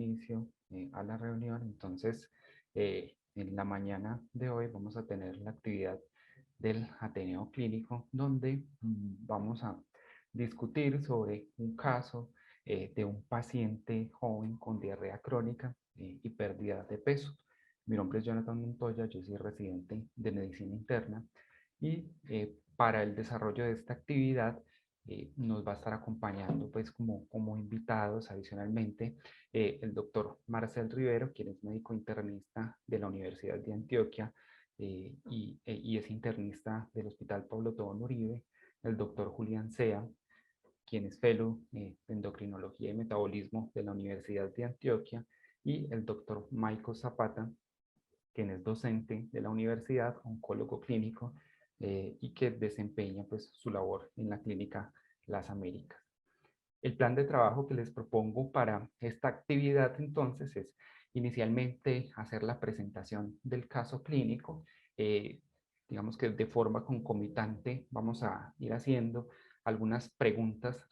inicio a la reunión. Entonces, en la mañana de hoy vamos a tener la actividad del Ateneo Clínico, donde vamos a discutir sobre un caso de un paciente joven con diarrea crónica y pérdida de peso. Mi nombre es Jonathan Montoya, yo soy residente de medicina interna y para el desarrollo de esta actividad nos va a estar acompañando pues como invitados adicionalmente el doctor Marcel Rivero, quien es médico internista de la Universidad de Antioquia y es internista del Hospital Pablo Tobón Uribe, el doctor Julián Sea, quien es fellow de endocrinología y metabolismo de la Universidad de Antioquia, y el doctor Michael Zapata, quien es docente de la universidad, oncólogo clínico y que desempeña pues, su labor en la clínica Las Américas. El plan de trabajo que les propongo para esta actividad entonces es inicialmente hacer la presentación del caso clínico. Digamos que de forma concomitante vamos a ir haciendo algunas preguntas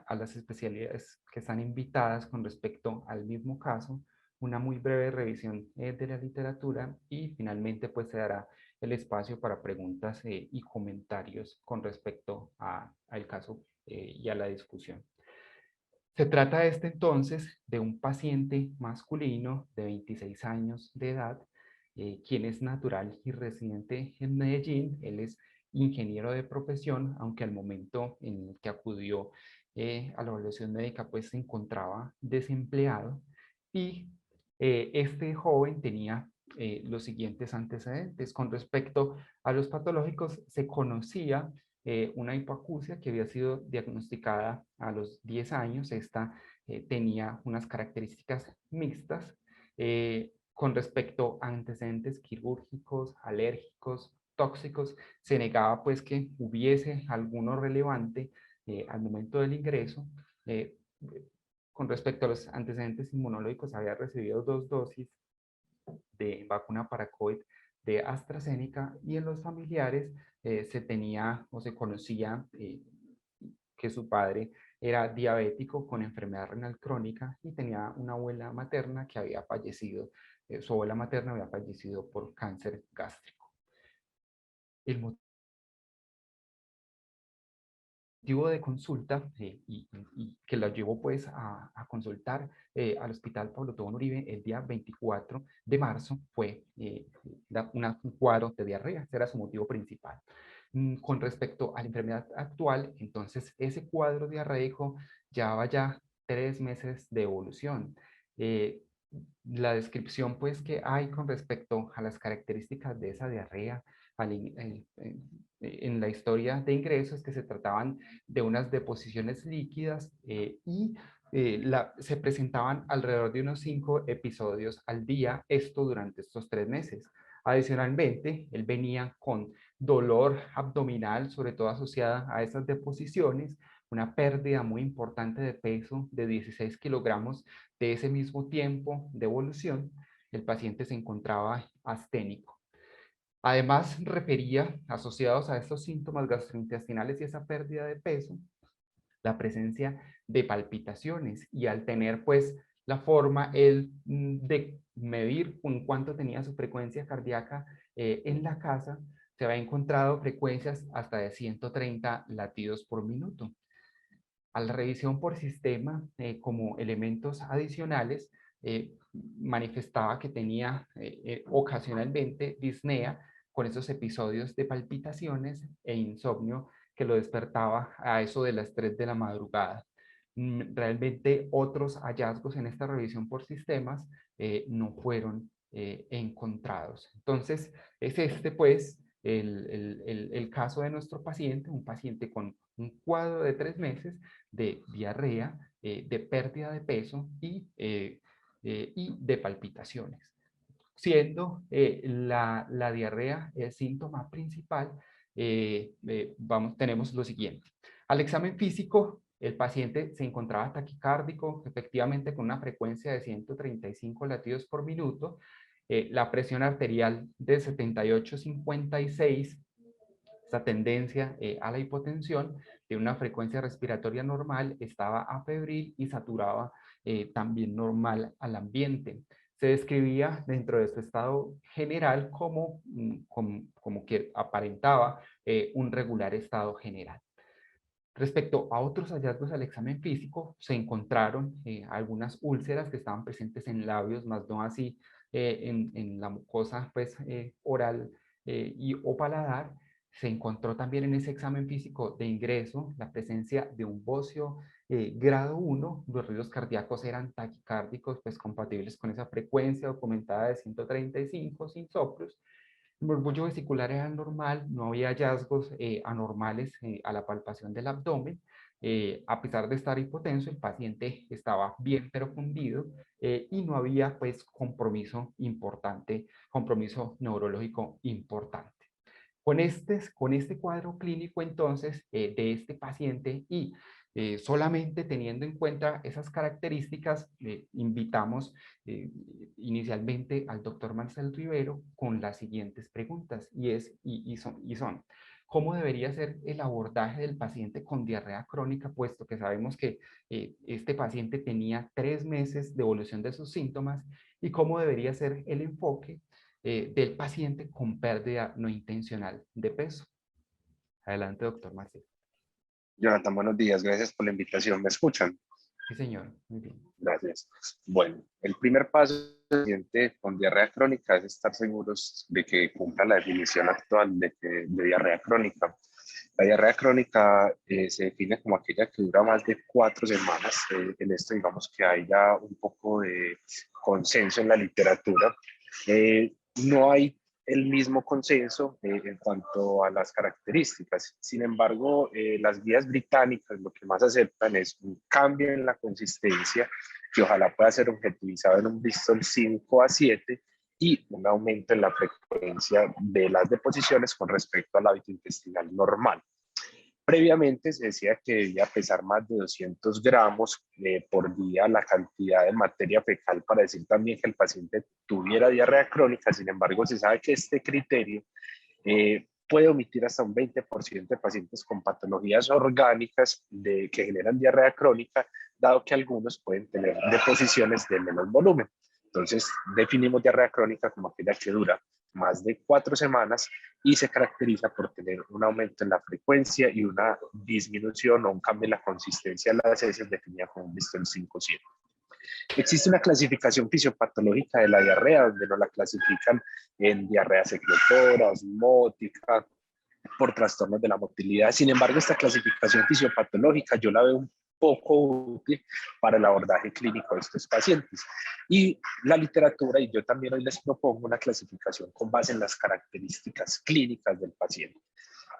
a las especialidades que están invitadas con respecto al mismo caso, una muy breve revisión de la literatura y finalmente pues se dará el espacio para preguntas y comentarios con respecto al caso y a la discusión. Se trata entonces de un paciente masculino de 26 años de edad, quien es natural y residente en Medellín. Él es ingeniero de profesión, aunque al momento en el que acudió a la evaluación médica pues se encontraba desempleado y este joven tenía los siguientes antecedentes. Con respecto a los patológicos, se conocía una hipoacusia que había sido diagnosticada a los 10 años. Esta tenía unas características mixtas con respecto a antecedentes quirúrgicos, alérgicos, tóxicos. Se negaba pues que hubiese alguno relevante al momento del ingreso. Con respecto a los antecedentes inmunológicos, había recibido 2 dosis de vacuna para COVID de AstraZeneca y en los familiares se tenía o se conocía que su padre era diabético con enfermedad renal crónica y tenía una abuela materna que había fallecido, su abuela materna había fallecido por cáncer gástrico. El motivo de consulta y que la llevó pues a consultar al Hospital Pablo Tobón Uribe el día 24 de marzo fue un cuadro de diarrea. Ese era su motivo principal. Con respecto a la enfermedad actual, entonces ese cuadro diarreico llevaba ya 3 meses de evolución. La descripción pues que hay con respecto a las características de esa diarrea en la historia de ingresos, que se trataban de unas deposiciones líquidas se presentaban alrededor de unos 5 episodios al día, esto durante estos 3 meses. Adicionalmente, él venía con dolor abdominal, sobre todo asociada a esas deposiciones, una pérdida muy importante de peso de 16 kilogramos de ese mismo tiempo de evolución. El paciente se encontraba asténico. Además, refería, asociados a estos síntomas gastrointestinales y esa pérdida de peso, la presencia de palpitaciones y al tener pues la forma él de medir con cuánto tenía su frecuencia cardíaca en la casa, se había encontrado frecuencias hasta de 130 latidos por minuto. A la revisión por sistema como elementos adicionales, manifestaba que tenía ocasionalmente disnea con esos episodios de palpitaciones e insomnio que lo despertaba a eso de las 3 de la madrugada. Realmente otros hallazgos en esta revisión por sistemas no fueron encontrados. Entonces, es pues el caso de nuestro paciente, un paciente con un cuadro de 3 meses de diarrea, de pérdida de peso y de palpitaciones. Siendo la diarrea el síntoma principal, tenemos lo siguiente. Al examen físico, el paciente se encontraba taquicárdico, efectivamente con una frecuencia de 135 latidos por minuto, la presión arterial de 78-56, esta tendencia a la hipotensión, tiene una frecuencia respiratoria normal, estaba afebril y saturaba también normal al ambiente. Se describía dentro de su estado general como que aparentaba un regular estado general. Respecto a otros hallazgos al examen físico, se encontraron algunas úlceras que estaban presentes en labios, más no así en la mucosa pues, oral o paladar. Se encontró también en ese examen físico de ingreso la presencia de un bocio grado 1. Los ruidos cardíacos eran taquicárdicos, pues compatibles con esa frecuencia documentada de 135 sin soplos. El borbullo vesicular era normal, no había hallazgos anormales a la palpación del abdomen. A pesar de estar hipotenso, el paciente estaba bien pero fundido y no había pues compromiso neurológico importante. Con este cuadro clínico entonces de este paciente y solamente teniendo en cuenta esas características, invitamos inicialmente al doctor Marcel Rivero con las siguientes preguntas son, ¿cómo debería ser el abordaje del paciente con diarrea crónica, puesto que sabemos que este paciente tenía 3 meses de evolución de sus síntomas, y cómo debería ser el enfoque del paciente con pérdida no intencional de peso? Adelante, doctor Marcel. Jonathan, buenos días. Gracias por la invitación. ¿Me escuchan? Sí, señor. Muy bien. Gracias. Bueno, el primer paso del paciente con diarrea crónica es estar seguros de que cumpla la definición actual de diarrea crónica. La diarrea crónica se define como aquella que dura más de 4 semanas. En esto digamos que hay ya un poco de consenso en la literatura. No hay el mismo consenso en cuanto a las características. Sin embargo, las guías británicas lo que más aceptan es un cambio en la consistencia, que ojalá pueda ser objetivizado en un Bristol 5 a 7, y un aumento en la frecuencia de las deposiciones con respecto al hábito intestinal normal. Previamente se decía que debía pesar más de 200 gramos por día la cantidad de materia fecal para decir también que el paciente tuviera diarrea crónica. Sin embargo, se sabe que este criterio puede omitir hasta un 20% de pacientes con patologías orgánicas que generan diarrea crónica, dado que algunos pueden tener deposiciones de menos volumen. Entonces, definimos diarrea crónica como aquella que dura más de 4 semanas y se caracteriza por tener un aumento en la frecuencia y una disminución o un cambio en la consistencia de las heces definida como un Bristol 5-7. Existe una clasificación fisiopatológica de la diarrea, donde nos la clasifican en diarrea secretora, osmótica, por trastornos de la motilidad. Sin embargo, esta clasificación fisiopatológica yo la veo un poco útil para el abordaje clínico de estos pacientes. Y la literatura, y yo también hoy les propongo una clasificación con base en las características clínicas del paciente.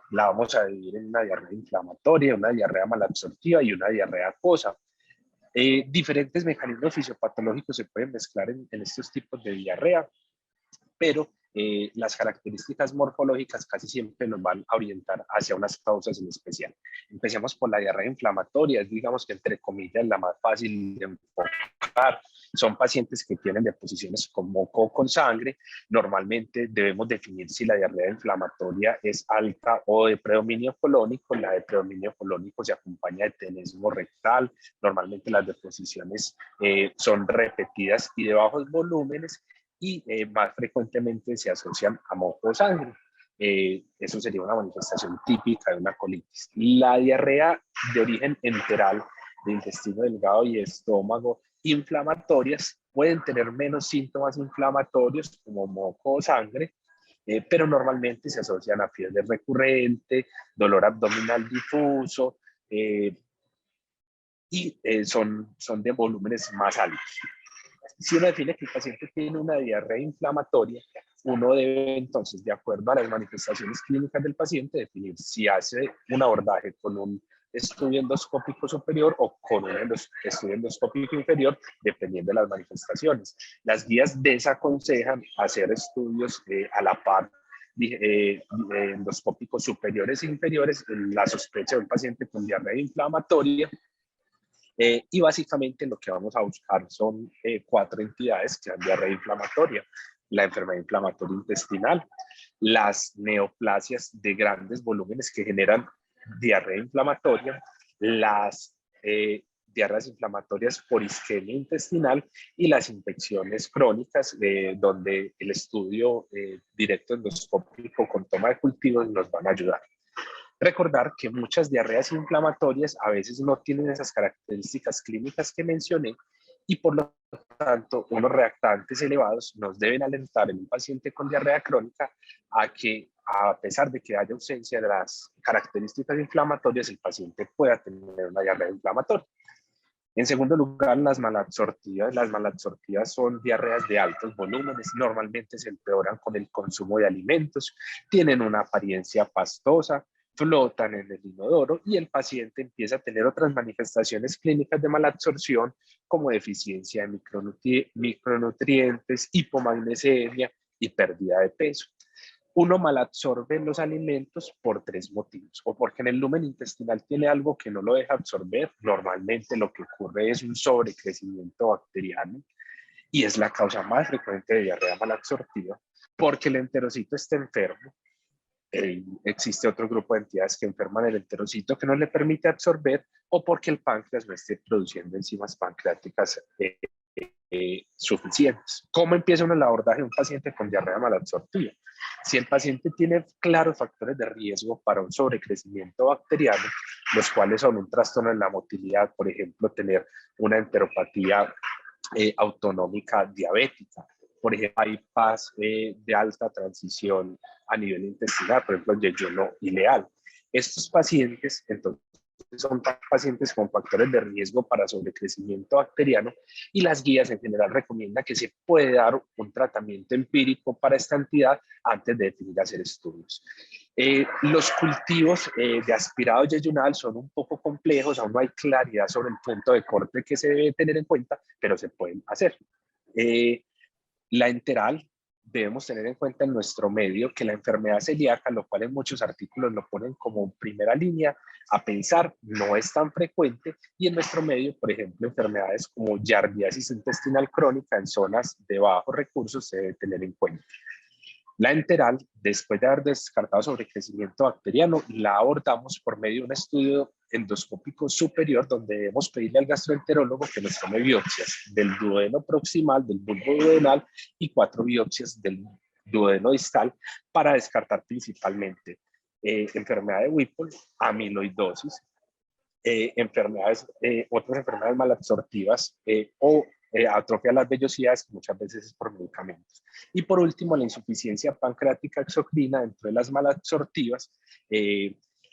La vamos a dividir en una diarrea inflamatoria, una diarrea malabsortiva y una diarrea acuosa. Diferentes mecanismos fisiopatológicos se pueden mezclar en estos tipos de diarrea, pero las características morfológicas casi siempre nos van a orientar hacia unas causas en especial. Empecemos por la diarrea inflamatoria, es digamos que entre comillas la más fácil de enfocar. Son pacientes que tienen deposiciones con moco o con sangre. Normalmente debemos definir si la diarrea inflamatoria es alta o de predominio colónico. La de predominio colónico se acompaña de tenesmo rectal. Normalmente las deposiciones son repetidas y de bajos volúmenes, y más frecuentemente se asocian a moco o sangre. Eso sería una manifestación típica de una colitis. La diarrea de origen enteral, de intestino delgado y estómago, inflamatorias, pueden tener menos síntomas inflamatorios como moco o sangre, pero normalmente se asocian a fiebre recurrente, dolor abdominal difuso, son de volúmenes más altos. Si uno define que el paciente tiene una diarrea inflamatoria, uno debe entonces, de acuerdo a las manifestaciones clínicas del paciente, definir si hace un abordaje con un estudio endoscópico superior o con un estudio endoscópico inferior, dependiendo de las manifestaciones. Las guías desaconsejan hacer estudios a la par endoscópicos superiores e inferiores en la sospecha de un paciente con diarrea inflamatoria. Y básicamente lo que vamos a buscar son 4 entidades que dan diarrea inflamatoria: la enfermedad inflamatoria intestinal, las neoplasias de grandes volúmenes que generan diarrea inflamatoria, las diarreas inflamatorias por isquemia intestinal y las infecciones crónicas, donde el estudio directo endoscópico con toma de cultivos nos van a ayudar. Recordar que muchas diarreas inflamatorias a veces no tienen esas características clínicas que mencioné y por lo tanto unos reactantes elevados nos deben alentar en un paciente con diarrea crónica a que, a pesar de que haya ausencia de las características inflamatorias, el paciente pueda tener una diarrea inflamatoria. En segundo lugar, las malabsortivas. Las malabsortivas son diarreas de altos volúmenes, normalmente se empeoran con el consumo de alimentos, tienen una apariencia pastosa, flotan en el inodoro y el paciente empieza a tener otras manifestaciones clínicas de malabsorción como deficiencia de micronutrientes, hipomagnesemia y pérdida de peso. Uno malabsorbe los alimentos por tres motivos, o porque en el lumen intestinal tiene algo que no lo deja absorber. Normalmente lo que ocurre es un sobrecrecimiento bacteriano y es la causa más frecuente de diarrea malabsortiva, porque el enterocito está enfermo. Existe otro grupo de entidades que enferman el enterocito que no le permite absorber, o porque el páncreas no esté produciendo enzimas pancreáticas suficientes. ¿Cómo empieza uno el abordaje de un paciente con diarrea malabsortiva? Si el paciente tiene claros factores de riesgo para un sobrecrecimiento bacteriano, los cuales son un trastorno en la motilidad, por ejemplo, tener una enteropatía autonómica diabética, por ejemplo, bypass de alta transición a nivel intestinal, por ejemplo, yeyuno ileal. Estos pacientes, entonces, son pacientes con factores de riesgo para sobrecrecimiento bacteriano y las guías en general recomiendan que se puede dar un tratamiento empírico para esta entidad antes de definir hacer estudios. Los cultivos de aspirado yeyunal son un poco complejos, aún no hay claridad sobre el punto de corte que se debe tener en cuenta, pero se pueden hacer. La enteral, debemos tener en cuenta en nuestro medio que la enfermedad celíaca, lo cual en muchos artículos lo ponen como primera línea a pensar, no es tan frecuente, y en nuestro medio, por ejemplo, enfermedades como yardiasis intestinal crónica en zonas de bajos recursos se debe tener en cuenta. La enteral, después de haber descartado sobrecrecimiento bacteriano, la abordamos por medio de un estudio endoscópico superior donde debemos pedirle al gastroenterólogo que nos tome biopsias del duodeno proximal, del bulbo duodenal y 4 biopsias del duodeno distal para descartar principalmente enfermedad de Whipple, amiloidosis, otras enfermedades malabsortivas o atrofia de las vellosidades, que muchas veces es por medicamentos. Y por último, la insuficiencia pancreática exocrina dentro de las malabsortivas,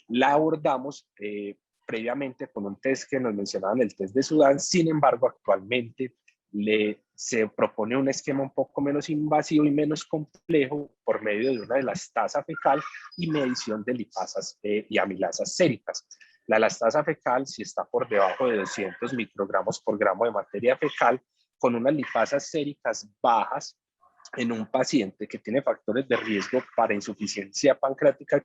la abordamos previamente con un test que nos mencionaban, el test de Sudán. Sin embargo, actualmente se propone un esquema un poco menos invasivo y menos complejo por medio de una elastasa fecal y medición de lipasas y amilasas séricas. La elastasa fecal, si está por debajo de 200 microgramos por gramo de materia fecal, con unas lipasas séricas bajas en un paciente que tiene factores de riesgo para insuficiencia pancreática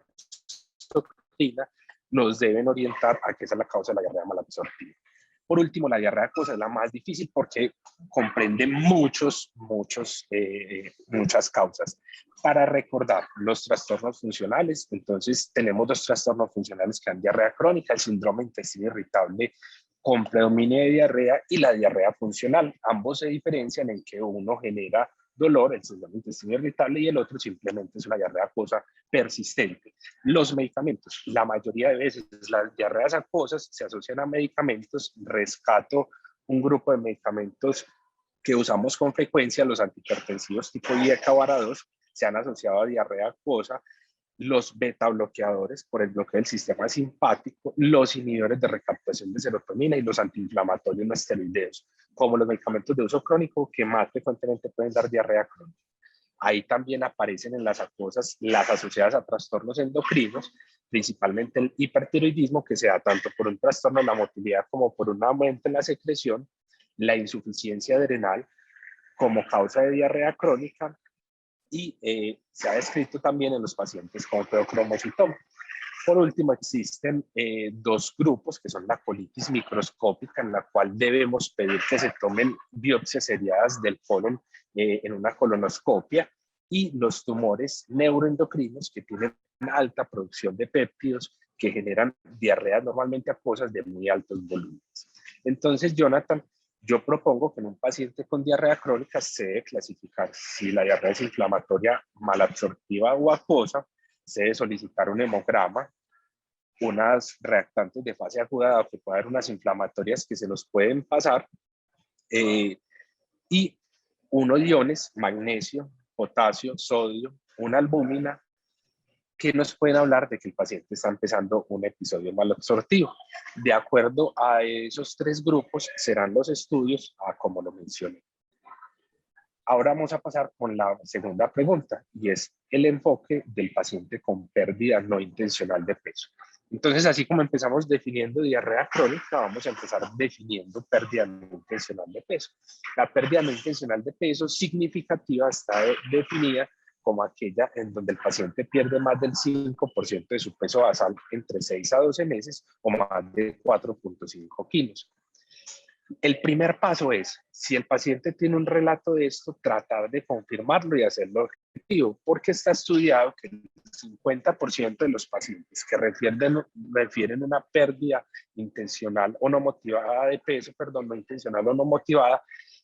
exocrina, nos deben orientar a que esa es la causa de la diarrea malabsortiva. Por último, la diarrea acuosa es la más difícil porque comprende muchas causas. Para recordar los trastornos funcionales, entonces tenemos dos trastornos funcionales que dan diarrea crónica, el síndrome intestino irritable con predominio de diarrea y la diarrea funcional. Ambos se diferencian en que uno genera dolor, el síndrome intestino irritable, y el otro simplemente es una diarrea acuosa persistente. Los medicamentos, la mayoría de veces las diarreas acuosas se asocian a medicamentos. Rescato un grupo de medicamentos que usamos con frecuencia, los antihipertensivos tipo IECA-VARA2 se han asociado a diarrea acuosa, los beta bloqueadores por el bloqueo del sistema simpático, los inhibidores de recaptación de serotonina y los antiinflamatorios no esteroideos, como los medicamentos de uso crónico que más frecuentemente pueden dar diarrea crónica. Ahí también aparecen en las acuosas las asociadas a trastornos endocrinos, principalmente el hipertiroidismo, que se da tanto por un trastorno de la motilidad como por un aumento en la secreción, la insuficiencia adrenal como causa de diarrea crónica, y se ha descrito también en los pacientes con feocromocitoma. Por último, existen dos grupos que son la colitis microscópica, en la cual debemos pedir que se tomen biopsias seriadas del colon en una colonoscopia, y los tumores neuroendocrinos que tienen alta producción de péptidos que generan diarreas normalmente acuosas de muy altos volúmenes. Entonces, Jonathan, yo propongo que en un paciente con diarrea crónica se debe clasificar si la diarrea es inflamatoria malabsortiva o acuosa, se debe solicitar un hemograma, unas reactantes de fase aguda, que puede haber unas inflamatorias que se nos pueden pasar, y unos iones, magnesio, potasio, sodio, una albúmina, que nos pueden hablar de que el paciente está empezando un episodio malabsortivo. De acuerdo a esos tres grupos serán los estudios a como lo mencioné. Ahora vamos a pasar con la segunda pregunta, y es el enfoque del paciente con pérdida no intencional de peso. Entonces, así como empezamos definiendo diarrea crónica, vamos a empezar definiendo pérdida no intencional de peso. La pérdida no intencional de peso significativa está definida como aquella en donde el paciente pierde más del 5% de su peso basal entre 6 a 12 meses o más de 4.5 kilos. El primer paso es, si el paciente tiene un relato de esto, tratar de confirmarlo y hacerlo objetivo, porque está estudiado que el 50% de los pacientes que refieren una pérdida intencional o no motivada de peso, perdón, no intencional o no motivada,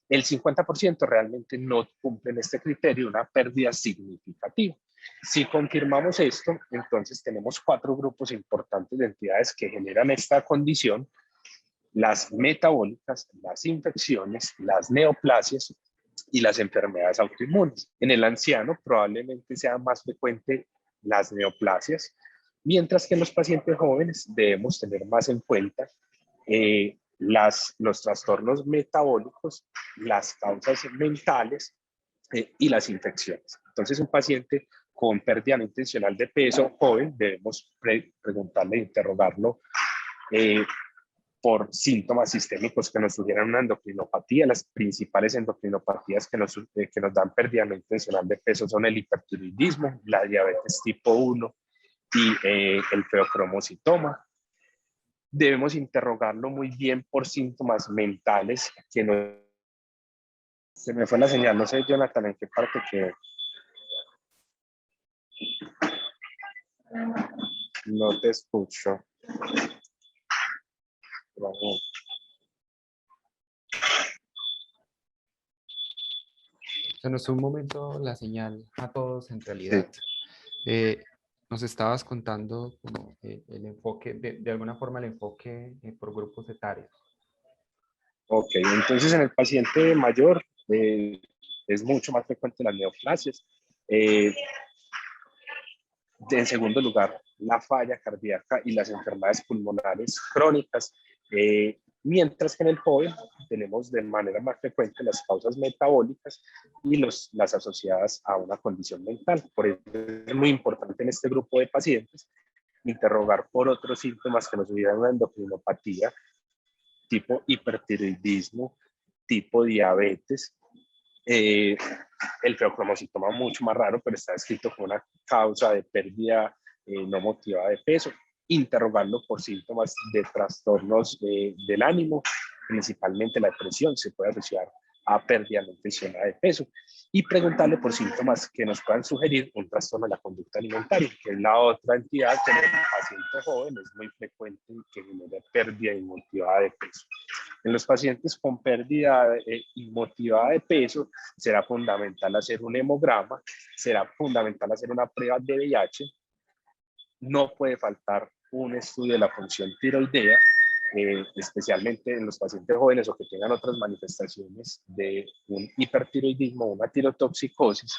el 50% realmente no cumplen este criterio, una pérdida significativa. Si confirmamos esto, entonces tenemos 4 grupos importantes de entidades que generan esta condición: las metabólicas, las infecciones, las neoplasias y las enfermedades autoinmunes. En el anciano probablemente sea más frecuente las neoplasias, mientras que en los pacientes jóvenes debemos tener más en cuenta los trastornos metabólicos, las causas mentales y las infecciones. Entonces, un paciente con pérdida no intencional de peso joven, debemos preguntarle e interrogarlo por síntomas sistémicos que nos sugieran una endocrinopatía. Las principales endocrinopatías que nos dan pérdida no intencional de peso son el hipertiroidismo, la diabetes tipo 1 y el feocromocitoma. Debemos interrogarlo muy bien por síntomas mentales que nos... Se me fue la señal, no sé, Jonathan, en qué parte quedé. No te escucho. Se nos fue un momento la señal a todos en Sí. realidad. Nos estabas contando como, el enfoque, de alguna forma el enfoque por grupos etarios. Ok, entonces en el paciente mayor es mucho más frecuente las neoplasias. En segundo lugar, la falla cardíaca y las enfermedades pulmonares crónicas, mientras que en el joven tenemos de manera más frecuente las causas metabólicas y las asociadas a una condición mental. Por eso es muy importante en este grupo de pacientes interrogar por otros síntomas que nos sugieran una endocrinopatía, tipo hipertiroidismo, tipo diabetes. El feocromocitoma mucho más raro, pero está descrito como una causa de pérdida no motivada de peso. Interrogarlo por síntomas de trastornos del ánimo, principalmente la depresión se puede asociar a pérdida no intencionada de peso, y preguntarle por síntomas que nos puedan sugerir un trastorno de la conducta alimentaria, que es la otra entidad que en el paciente joven es muy frecuente que genera pérdida inmotivada de peso. En los pacientes con pérdida inmotivada de peso será fundamental hacer un hemograma, será fundamental hacer una prueba de VIH, no puede faltar un estudio de la función tiroidea, especialmente en los pacientes jóvenes o que tengan otras manifestaciones de un hipertiroidismo o una tirotoxicosis.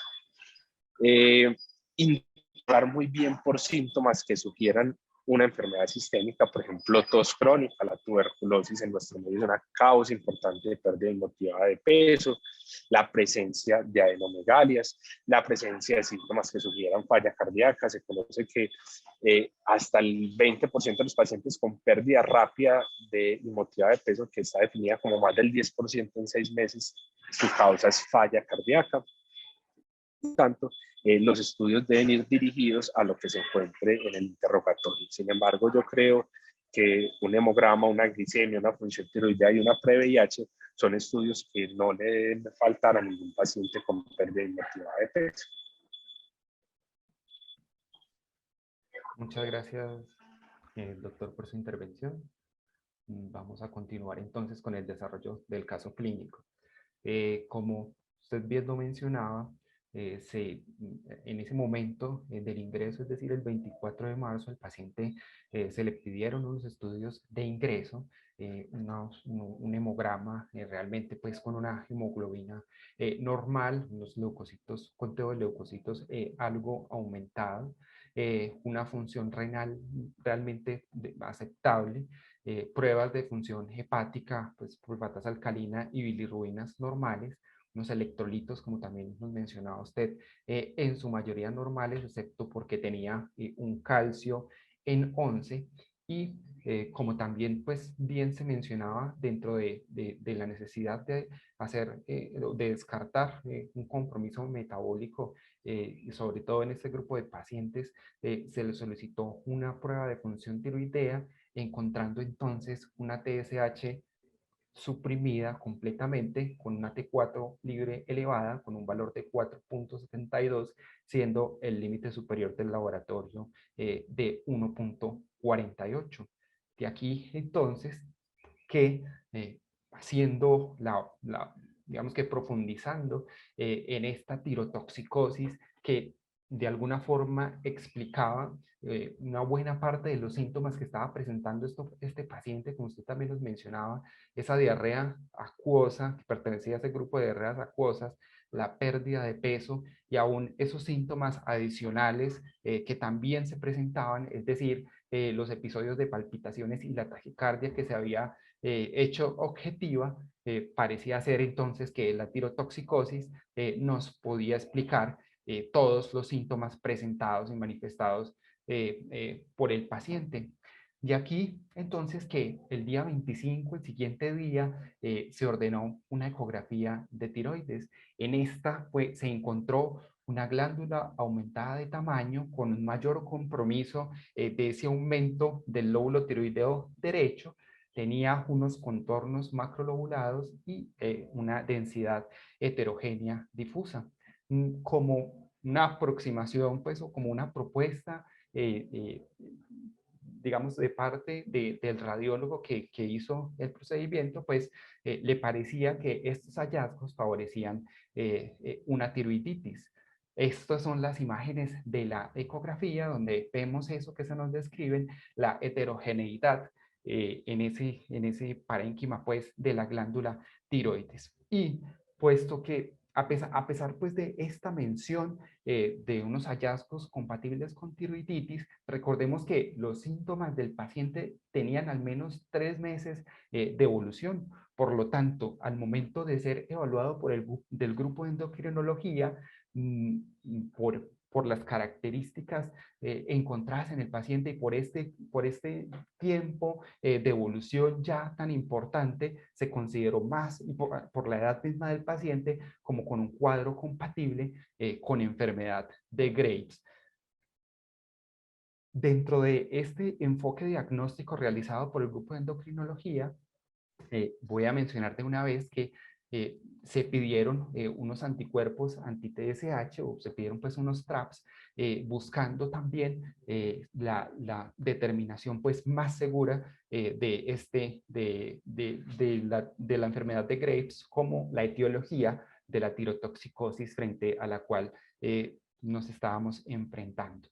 Indicar muy bien por síntomas que sugieran una enfermedad sistémica, por ejemplo, tos crónica, la tuberculosis en nuestro medio es una causa importante de pérdida inmotivada de peso, la presencia de adenomegalias, la presencia de síntomas que sugieran falla cardíaca. Se conoce que hasta el 20% de los pacientes con pérdida rápida de inmotivada de peso, que está definida como más del 10% en 6 meses, su causa es falla cardíaca. Por tanto, los estudios deben ir dirigidos a lo que se encuentre en el interrogatorio. Sin embargo, yo creo que un hemograma, una glicemia, una función tiroidea y una pre-VIH son estudios que no le deben faltar a ningún paciente con pérdida inmotivada de peso. Muchas gracias, doctor, por su intervención. Vamos a continuar entonces con el desarrollo del caso clínico. Como usted bien lo mencionaba, en ese momento del ingreso, es decir, el 24 de marzo, al paciente se le pidieron unos estudios de ingreso, un hemograma realmente pues con una hemoglobina normal, unos leucocitos, conteo de leucocitos algo aumentado, una función renal realmente aceptable, pruebas de función hepática, pues fosfatas alcalina y bilirrubinas normales, unos electrolitos, como también nos mencionaba usted, en su mayoría normales, excepto porque tenía un calcio en 11 y como también pues bien se mencionaba dentro de la necesidad de hacer, de descartar un compromiso metabólico, sobre todo en este grupo de pacientes, se le solicitó una prueba de función tiroidea, encontrando entonces una TSH suprimida completamente con una T4 libre elevada con un valor de 4.72, siendo el límite superior del laboratorio de 1.48. De aquí entonces que haciendo digamos que profundizando en esta tirotoxicosis que de alguna forma explicaba una buena parte de los síntomas que estaba presentando este paciente, como usted también nos mencionaba, esa diarrea acuosa, que pertenecía a ese grupo de diarreas acuosas, la pérdida de peso y aún esos síntomas adicionales que también se presentaban, es decir, los episodios de palpitaciones y la taquicardia que se había hecho objetiva, parecía ser entonces que la tirotoxicosis nos podía explicar todos los síntomas presentados y manifestados por el paciente. Y aquí, entonces, que el día 25, el siguiente día, se ordenó una ecografía de tiroides. En esta se encontró una glándula aumentada de tamaño con un mayor compromiso de ese aumento del lóbulo tiroideo derecho, tenía unos contornos macrolobulados y una densidad heterogénea difusa. Como una aproximación, pues, o como una propuesta, digamos, de parte del radiólogo que hizo el procedimiento, pues le parecía que estos hallazgos favorecían una tiroiditis. Estas son las imágenes de la ecografía donde vemos eso que se nos describen, la heterogeneidad en ese parénquima pues de la glándula tiroides. Y puesto que a pesar pues de esta mención de unos hallazgos compatibles con tiroiditis, recordemos que los síntomas del paciente tenían al menos 3 meses de evolución. Por lo tanto, al momento de ser evaluado por del grupo de endocrinología, por las características encontradas en el paciente y por este tiempo de evolución ya tan importante, se consideró más, y por la edad misma del paciente, como con un cuadro compatible con enfermedad de Graves. Dentro de este enfoque diagnóstico realizado por el grupo de endocrinología, voy a mencionar de una vez que se pidieron unos anticuerpos anti-TSH o se pidieron pues unos TRAPS buscando también la determinación pues más segura de la enfermedad de Graves como la etiología de la tirotoxicosis frente a la cual nos estábamos enfrentando.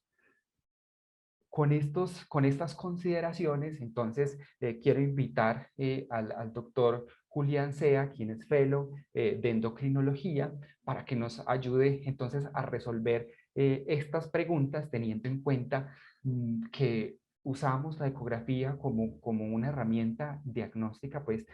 Con estas consideraciones, entonces, quiero invitar al doctor Julián Sea, quien es fellow de endocrinología, para que nos ayude entonces a resolver estas preguntas, teniendo en cuenta que usamos la ecografía como una herramienta diagnóstica, pues,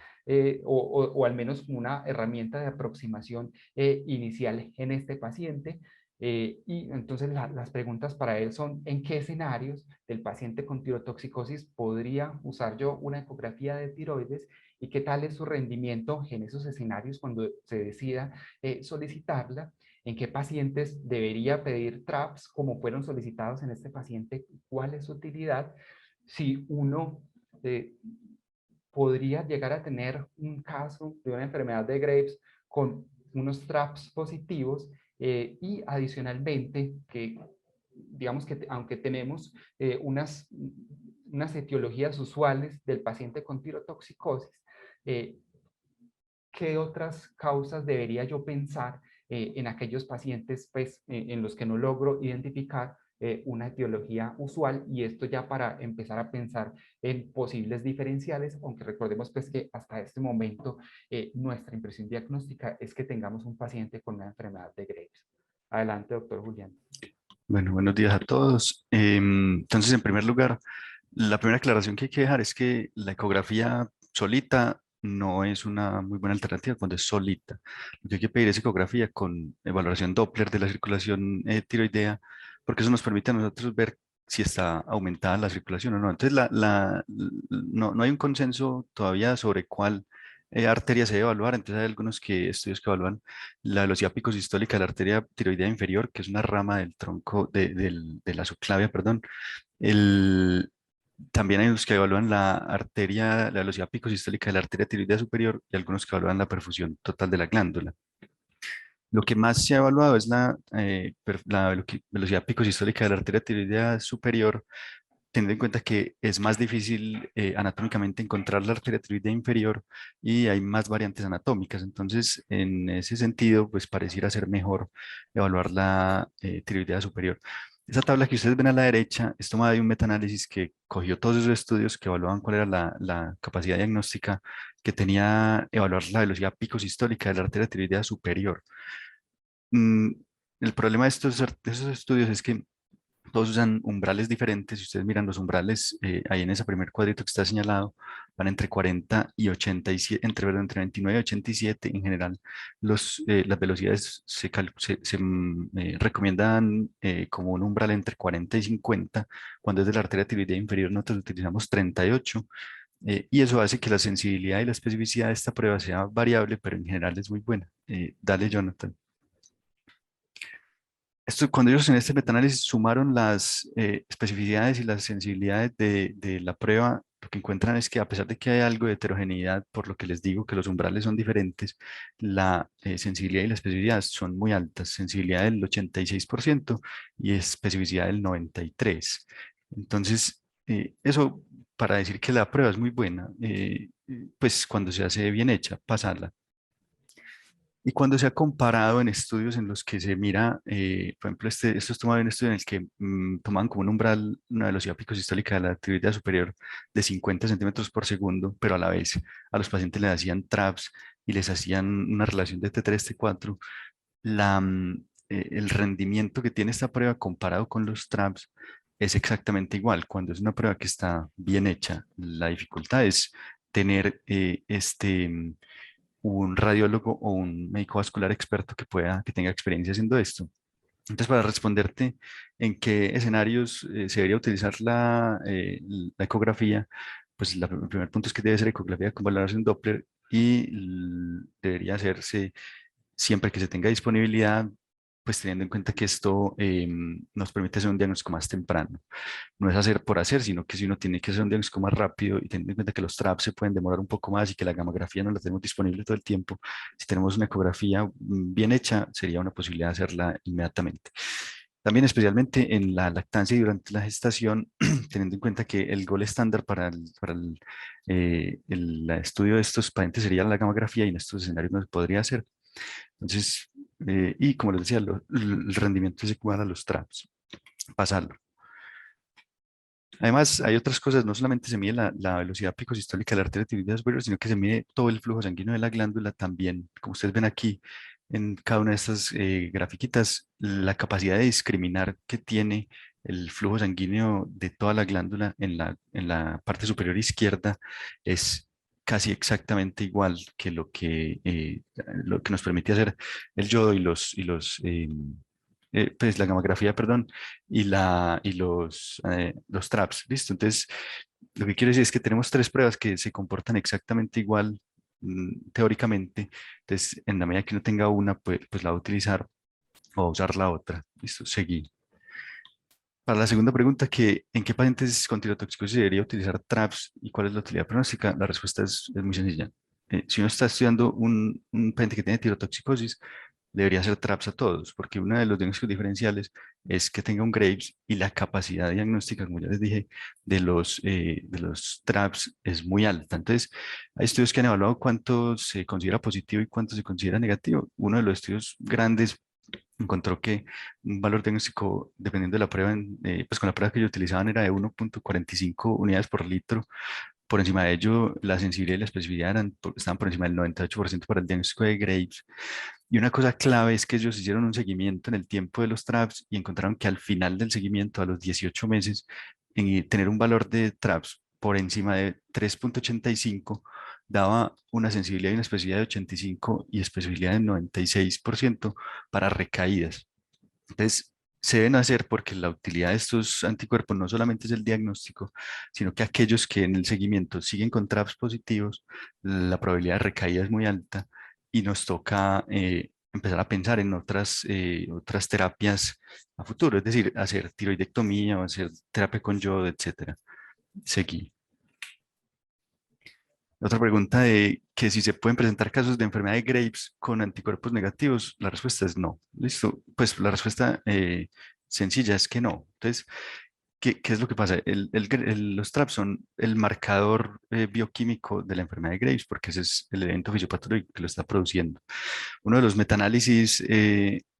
o al menos una herramienta de aproximación inicial en este paciente. Y entonces las preguntas para él son: ¿en qué escenarios del paciente con tirotoxicosis podría usar yo una ecografía de tiroides? ¿Y qué tal es su rendimiento en esos escenarios cuando se decida solicitarla? ¿En qué pacientes debería pedir TRAPS como fueron solicitados en este paciente? ¿Cuál es su utilidad? Si uno podría llegar a tener un caso de una enfermedad de Graves con unos TRAPS positivos, y adicionalmente que digamos que aunque tenemos unas etiologías usuales del paciente con tirotoxicosis, ¿qué otras causas debería yo pensar en aquellos pacientes pues, en los que no logro identificar una etiología usual? Y esto ya para empezar a pensar en posibles diferenciales, aunque recordemos pues que hasta este momento nuestra impresión diagnóstica es que tengamos un paciente con una enfermedad de Graves. Adelante, doctor Julián. Bueno, buenos días a todos. Entonces, en primer lugar, la primera aclaración que hay que dejar es que la ecografía solita no es una muy buena alternativa cuando es solita. Lo que hay que pedir es ecografía con valoración Doppler de la circulación tiroidea, porque eso nos permite a nosotros ver si está aumentada la circulación o no. Entonces, no hay un consenso todavía sobre cuál arteria se debe evaluar. Entonces, hay algunos estudios que evalúan la velocidad picosistólica de la arteria tiroidea inferior, que es una rama del tronco de la subclavia, perdón. El, También hay los que evalúan la velocidad picosistólica de la arteria tiroidea superior y algunos que evalúan la perfusión total de la glándula. Lo que más se ha evaluado es la velocidad picosistólica de la arteria tiroidea superior, teniendo en cuenta que es más difícil anatómicamente encontrar la arteria tiroidea inferior y hay más variantes anatómicas. Entonces, en ese sentido, pues pareciera ser mejor evaluar la tiroidea superior. Esa tabla que ustedes ven a la derecha es tomada de un metaanálisis que cogió todos esos estudios que evaluaban cuál era la capacidad diagnóstica que tenía evaluar la velocidad picosistólica de la arteria tiroidea superior. Mm, el problema de esos estudios es que todos usan umbrales diferentes. Si ustedes miran los umbrales, ahí en ese primer cuadrito que está señalado, van entre 40 y 87, entre 29 y 87. En general, las velocidades se recomiendan como un umbral entre 40 y 50. Cuando es de la arteria tiroidea inferior, nosotros utilizamos 38. Y eso hace que la sensibilidad y la especificidad de esta prueba sea variable, pero en general es muy buena. Dale, Jonathan. Cuando ellos en este metaanálisis sumaron las especificidades y las sensibilidades de la prueba, lo que encuentran es que a pesar de que hay algo de heterogeneidad, por lo que les digo que los umbrales son diferentes, la sensibilidad y la especificidad son muy altas, sensibilidad del 86% y especificidad del 93%. Entonces, eso para decir que la prueba es muy buena, pues cuando se hace bien hecha, pasarla. Y cuando se ha comparado en estudios en los que se mira, por ejemplo, esto es tomado en un estudio en el que toman como un umbral, una velocidad picosistólica de la tiroidea superior de 50 centímetros por segundo, pero a la vez a los pacientes les hacían TRAPS y les hacían una relación de T3, T4, el rendimiento que tiene esta prueba comparado con los TRAPS es exactamente igual. Cuando es una prueba que está bien hecha, la dificultad es tener un radiólogo o un médico vascular experto que tenga experiencia haciendo esto. Entonces, para responderte en qué escenarios se debería utilizar la ecografía, pues el primer punto es que debe ser ecografía con valoración Doppler y debería hacerse siempre que se tenga disponibilidad, pues teniendo en cuenta que esto nos permite hacer un diagnóstico más temprano. No es hacer por hacer, sino que si uno tiene que hacer un diagnóstico más rápido y teniendo en cuenta que los TRAPS se pueden demorar un poco más y que la gamografía no la tenemos disponible todo el tiempo, si tenemos una ecografía bien hecha, sería una posibilidad de hacerla inmediatamente. También especialmente en la lactancia y durante la gestación, teniendo en cuenta que el gol estándar para el estudio de estos pacientes sería la gamografía y en estos escenarios no se podría hacer. Entonces, y como les decía, el rendimiento es igual a los TRAPS. Pasarlo. Además, hay otras cosas, no solamente se mide la velocidad picosistólica de la arteria tiroidea superior, sino que se mide todo el flujo sanguíneo de la glándula también. Como ustedes ven aquí en cada una de estas grafiquitas, la capacidad de discriminar que tiene el flujo sanguíneo de toda la glándula en la parte superior izquierda es casi exactamente igual que lo que nos permite hacer el yodo pues la gamografía, perdón, y los TRAPS, ¿listo? Entonces, lo que quiero decir es que tenemos tres pruebas que se comportan exactamente igual teóricamente. Entonces, en la medida que uno tenga una, pues la va a utilizar o va a usar la otra. Listo, seguí. Para la segunda pregunta, ¿en qué pacientes con tirotoxicosis se debería utilizar TRAPS y cuál es la utilidad pronóstica? La respuesta es muy sencilla. Si uno está estudiando un paciente que tiene tirotoxicosis, debería ser TRAPS a todos, porque uno de los diagnósticos diferenciales es que tenga un Graves y la capacidad diagnóstica, como ya les dije, de los TRAPS es muy alta. Entonces, hay estudios que han evaluado cuánto se considera positivo y cuánto se considera negativo. Uno de los estudios grandes encontró que un valor diagnóstico, dependiendo de la prueba, pues con la prueba que ellos utilizaban era de 1,45 unidades por litro. Por encima de ello, la sensibilidad y la especificidad estaban por encima del 98% para el diagnóstico de Graves. Y una cosa clave es que ellos hicieron un seguimiento en el tiempo de los TRAPS y encontraron que al final del seguimiento, a los 18 meses, tener un valor de TRAPS por encima de 3,85 daba una sensibilidad y una especificidad de 85 y especificidad de 96% para recaídas. Entonces, se deben hacer porque la utilidad de estos anticuerpos no solamente es el diagnóstico, sino que aquellos que en el seguimiento siguen con TRAPS positivos, la probabilidad de recaída es muy alta y nos toca empezar a pensar en otras terapias a futuro, es decir, hacer tiroidectomía o hacer terapia con yodo, etcétera. Seguí. Otra pregunta de que si se pueden presentar casos de enfermedad de Graves con anticuerpos negativos, la respuesta es no. Listo, pues la respuesta sencilla es que no. Entonces, ¿qué es lo que pasa? Los TRAPS son el marcador bioquímico de la enfermedad de Graves, porque ese es el evento fisiopatológico que lo está produciendo. Uno de los metaanálisis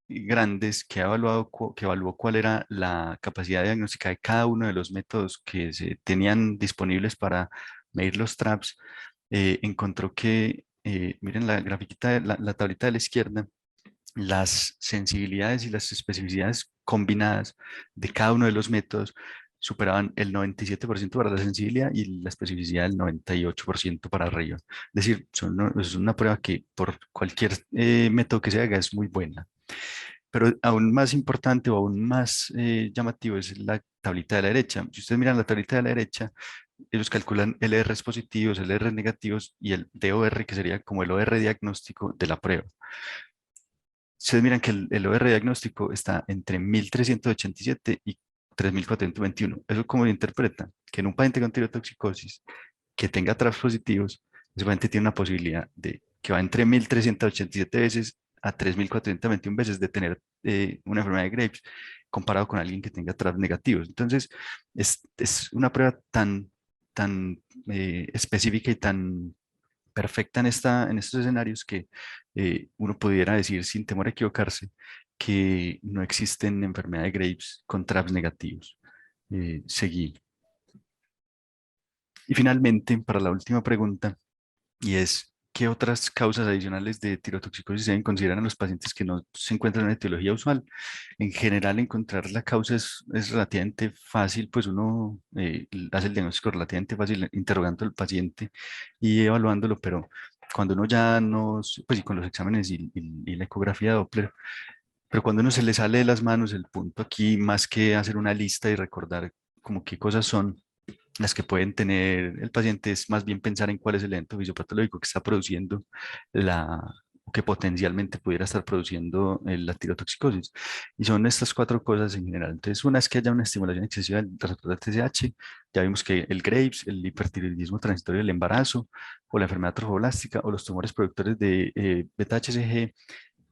grandes que que evaluó cuál era la capacidad diagnóstica de cada uno de los métodos que se tenían disponibles para medir los TRAPS, encontró que, miren la grafiquita, la tablita de la izquierda, las sensibilidades y las especificidades combinadas de cada uno de los métodos superaban el 97% para la sensibilidad y la especificidad del 98% para arriba. Es decir, es una prueba que por cualquier método que se haga es muy buena. Pero aún más importante o aún más llamativo es la tablita de la derecha. Si ustedes miran la tablita de la derecha, ellos calculan LRs positivos, LRs negativos y el DOR, que sería como el OR diagnóstico de la prueba. Ustedes miran que el OR diagnóstico está entre 1387 y 3421. ¿Eso cómo lo interpreta? Que en un paciente con tirotoxicosis que tenga TRAPS positivos, ese paciente tiene una posibilidad de que va entre 1387 veces a 3421 veces de tener una enfermedad de Graves comparado con alguien que tenga TRAPS negativos. Entonces, es una prueba tan específica y tan perfecta en estos escenarios que uno pudiera decir sin temor a equivocarse que no existen enfermedades de Graves con TRAPS negativos. Seguí. Y finalmente, para la última pregunta, y es, ¿qué otras causas adicionales de tirotoxicosis se deben considerar en los pacientes que no se encuentran en la etiología usual? En general, encontrar la causa es relativamente fácil, pues uno hace el diagnóstico relativamente fácil interrogando al paciente y evaluándolo, pero cuando uno ya no, pues y con los exámenes y la ecografía Doppler, pero cuando uno se le sale de las manos, el punto aquí, más que hacer una lista y recordar como qué cosas son, las que pueden tener el paciente es más bien pensar en cuál es el evento fisiopatológico que está produciendo o que potencialmente pudiera estar produciendo la tirotoxicosis. Y son estas cuatro cosas en general. Entonces, una es que haya una estimulación excesiva del receptor de TSH. Ya vimos que el Graves, el hipertiroidismo transitorio del embarazo, o la enfermedad trofoblástica, o los tumores productores de beta-HCG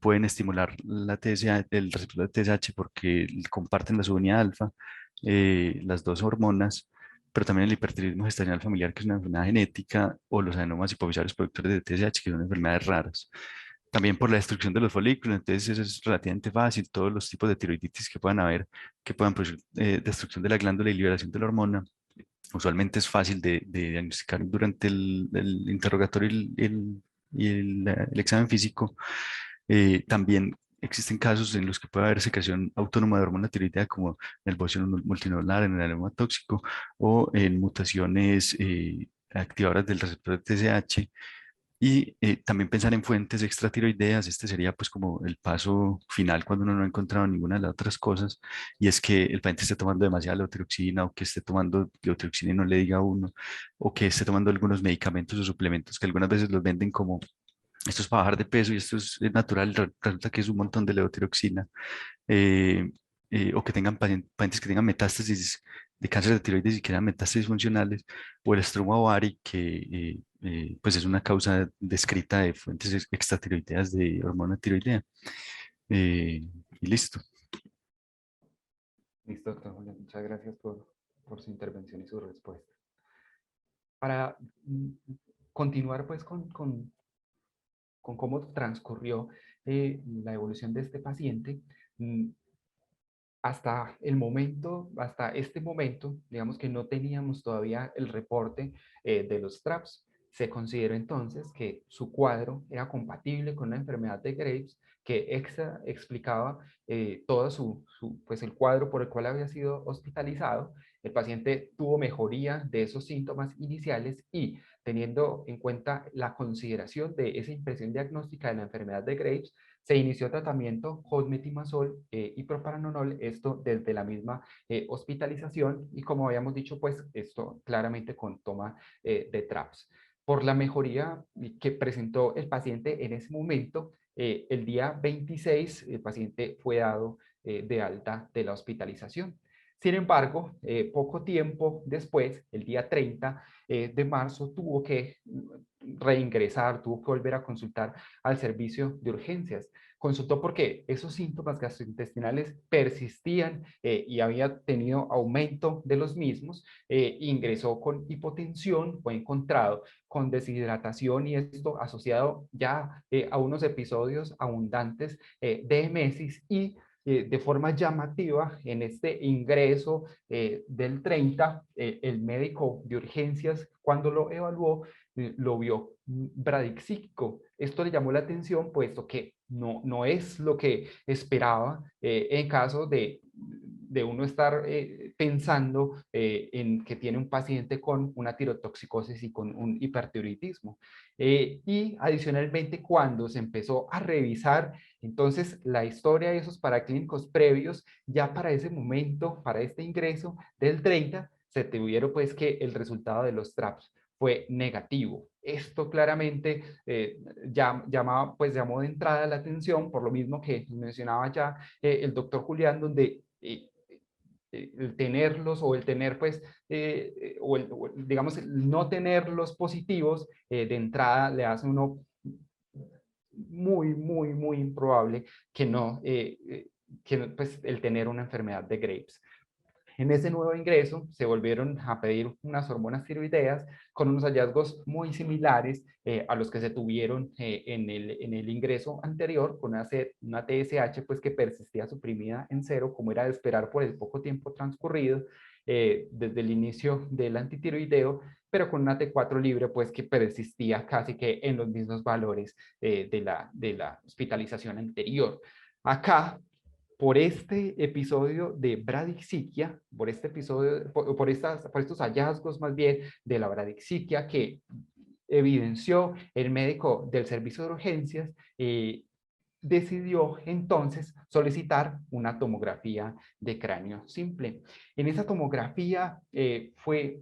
pueden estimular la TSH, el receptor de TSH porque comparten la subunidad alfa, las dos hormonas, pero también el hipertiroidismo gestacional familiar, que es una enfermedad genética, o los adenomas hipoficiarios productores de TSH, que son enfermedades raras. También por la destrucción de los folículos, entonces eso es relativamente fácil, todos los tipos de tiroiditis que puedan haber, que puedan producir destrucción de la glándula y liberación de la hormona, usualmente es fácil de diagnosticar durante el interrogatorio y el examen físico. También existen casos en los que puede haber secreción autónoma de hormona tiroidea, como en el bocio multinodular, en el adenoma tóxico o en mutaciones activadoras del receptor de TSH. Y también pensar en fuentes extratiroideas, este sería pues como el paso final cuando uno no ha encontrado ninguna de las otras cosas, y es que el paciente esté tomando demasiada levotiroxina o que esté tomando levotiroxina y no le diga a uno, o que esté tomando algunos medicamentos o suplementos que algunas veces los venden como esto es para bajar de peso y esto es natural, resulta que es un montón de levotiroxina. Eh, o que tengan pacientes que tengan metástasis de cáncer de tiroides y que eran metástasis funcionales, o el estroma ovari, que pues es una causa descrita de fuentes extratiroideas de hormona tiroidea. Y listo. Listo, doctor Julián, muchas gracias por su intervención y su respuesta. Para continuar pues con cómo transcurrió la evolución de este paciente, hasta el momento, hasta este momento, digamos que no teníamos todavía el reporte de los TRAPS. Se consideró entonces que su cuadro era compatible con una enfermedad de Graves que explicaba todo pues el cuadro por el cual había sido hospitalizado. El paciente tuvo mejoría de esos síntomas iniciales y teniendo en cuenta la consideración de esa impresión diagnóstica de la enfermedad de Graves, se inició tratamiento con metimazol y propranolol, esto desde la misma hospitalización y como habíamos dicho, pues esto claramente con toma de TRAPS. Por la mejoría que presentó el paciente en ese momento, el día 26 el paciente fue dado de alta de la hospitalización. Sin embargo, poco tiempo después, el día 30 de marzo, tuvo que reingresar, tuvo que volver a consultar al servicio de urgencias. Consultó porque esos síntomas gastrointestinales persistían y había tenido aumento de los mismos. Ingresó con hipotensión, fue encontrado con deshidratación y esto asociado ya a unos episodios abundantes de emesis y de forma llamativa en este ingreso del 30, el médico de urgencias cuando lo evaluó lo vio bradixíquico. Esto le llamó la atención puesto que no es lo que esperaba en caso de uno estar pensando en que tiene un paciente con una tirotoxicosis y con un hipertiroidismo. Y adicionalmente cuando se empezó a revisar entonces la historia de esos paraclínicos previos, ya para ese momento, para este ingreso del 30, se tuvieron pues que el resultado de los TRAPS fue negativo. Esto claramente llamó de entrada la atención, por lo mismo que mencionaba ya el doctor Julián, donde el tenerlos o el tener pues, digamos, el no tenerlos positivos de entrada le hace uno muy improbable que pues, el tener una enfermedad de Graves. En ese nuevo ingreso se volvieron a pedir unas hormonas tiroideas con unos hallazgos muy similares a los que se tuvieron en el ingreso anterior, con una TSH pues, que persistía suprimida en cero, como era de esperar por el poco tiempo transcurrido desde el inicio del antitiroideo, pero con una T4 libre pues, que persistía casi que en los mismos valores de la hospitalización anterior. Acá por este episodio de bradixiquia, por este episodio, por estos hallazgos más bien de la bradixiquia que evidenció el médico del servicio de urgencias, decidió entonces solicitar una tomografía de cráneo simple. En esa tomografía fue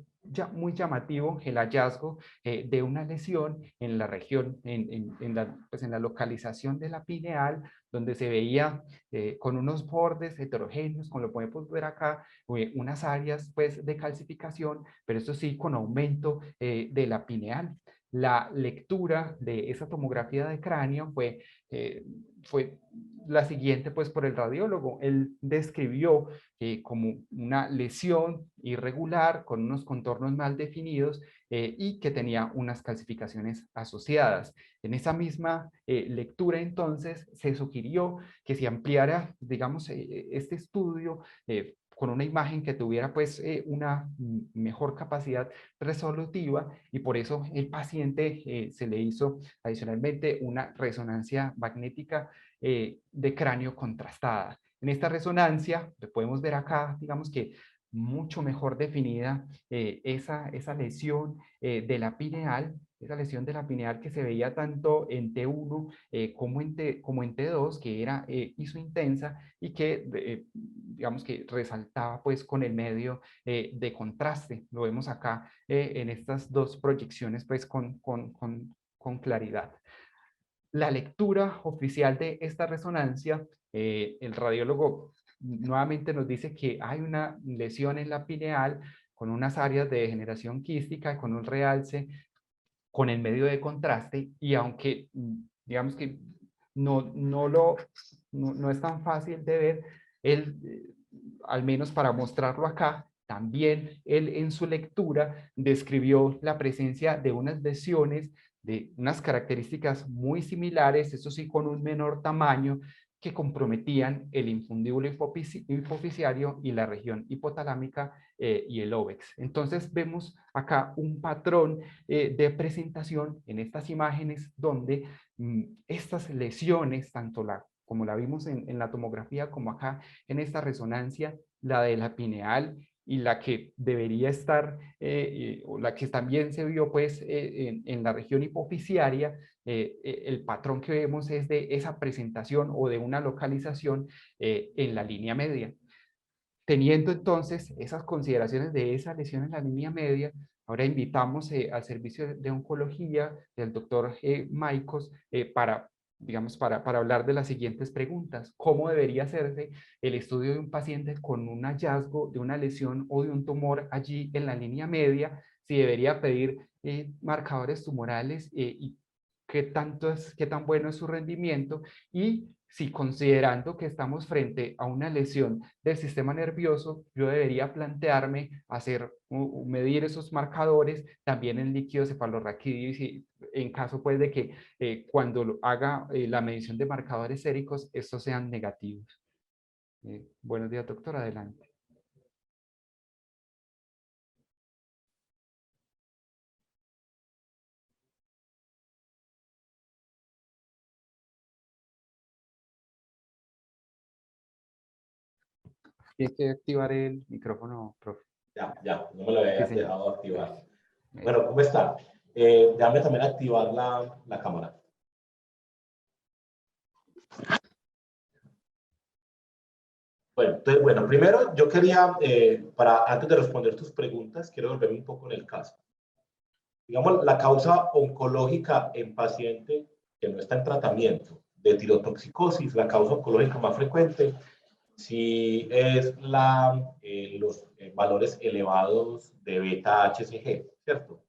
muy llamativo el hallazgo de una lesión en la región, pues en la localización de la pineal, donde se veía con unos bordes heterogéneos, como lo podemos ver acá, unas áreas pues, de calcificación, pero esto sí con aumento de la pineal. La lectura de esa tomografía de cráneo fue la siguiente pues por el radiólogo. Él describió como una lesión irregular con unos contornos mal definidos y que tenía unas calcificaciones asociadas. En esa misma lectura entonces se sugirió que se ampliara, digamos, este estudio con una imagen que tuviera pues una mejor capacidad resolutiva y por eso el paciente se le hizo adicionalmente una resonancia magnética de cráneo contrastada. En esta resonancia podemos ver acá, digamos que mucho mejor definida esa lesión de la pineal, esa lesión de la pineal que se veía tanto en T1 como en T2, que era isointensa y que, digamos que resaltaba pues con el medio de contraste. Lo vemos acá en estas dos proyecciones pues con claridad. La lectura oficial de esta resonancia, el radiólogo nuevamente nos dice que hay una lesión en la pineal con unas áreas de degeneración quística, con un realce, con el medio de contraste, y aunque digamos que no es tan fácil de ver, él, al menos para mostrarlo acá, también él en su lectura describió la presencia de unas lesiones de unas características muy similares, eso sí con un menor tamaño, que comprometían el infundíbulo hipoficiario y la región hipotalámica y el óvex. Entonces vemos acá un patrón de presentación en estas imágenes donde estas lesiones, tanto como la vimos en la tomografía como acá en esta resonancia, la de la pineal y la que debería estar, o la que también se vio pues en la región hipoficiaria, el patrón que vemos es de esa presentación o de una localización en la línea media. Teniendo entonces esas consideraciones de esa lesión en la línea media, ahora invitamos al servicio de oncología del doctor Maicos digamos, para hablar de las siguientes preguntas. ¿Cómo debería hacerse el estudio de un paciente con un hallazgo de una lesión o de un tumor allí en la línea media? Si debería pedir marcadores tumorales y qué tan bueno es su rendimiento, y si considerando que estamos frente a una lesión del sistema nervioso, yo debería plantearme hacer medir esos marcadores también en líquido cefalorraquídeo, y en caso pues de que cuando haga la medición de marcadores séricos, estos sean negativos. Buenos días, doctor, adelante. Tienes que activar el micrófono, profe. Ya, no me lo había Sí, señor. dejado activar. Eso. Bueno, ¿cómo está? Déjame también activar la cámara. Bueno, entonces, bueno, primero yo quería, antes de responder tus preguntas, quiero volverme un poco en el caso. Digamos, la causa oncológica en paciente que no está en tratamiento de tirotoxicosis, la causa oncológica más frecuente, sí es los valores elevados de beta-HCG, ¿cierto?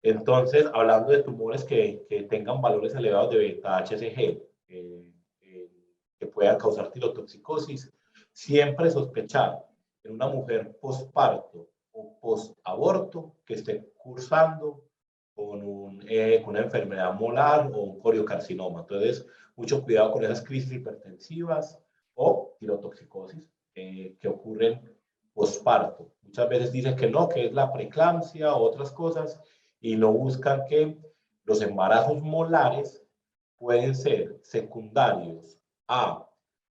Entonces, hablando de tumores que tengan valores elevados de beta-HCG, que puedan causar tirotoxicosis, siempre sospechar en una mujer posparto o postaborto que esté cursando con una enfermedad molar o un coriocarcinoma. Entonces, mucho cuidado con esas crisis hipertensivas o tirotoxicosis que ocurren posparto. Muchas veces dicen que no, que es la preeclampsia o otras cosas, y no buscan que los embarazos molares pueden ser secundarios a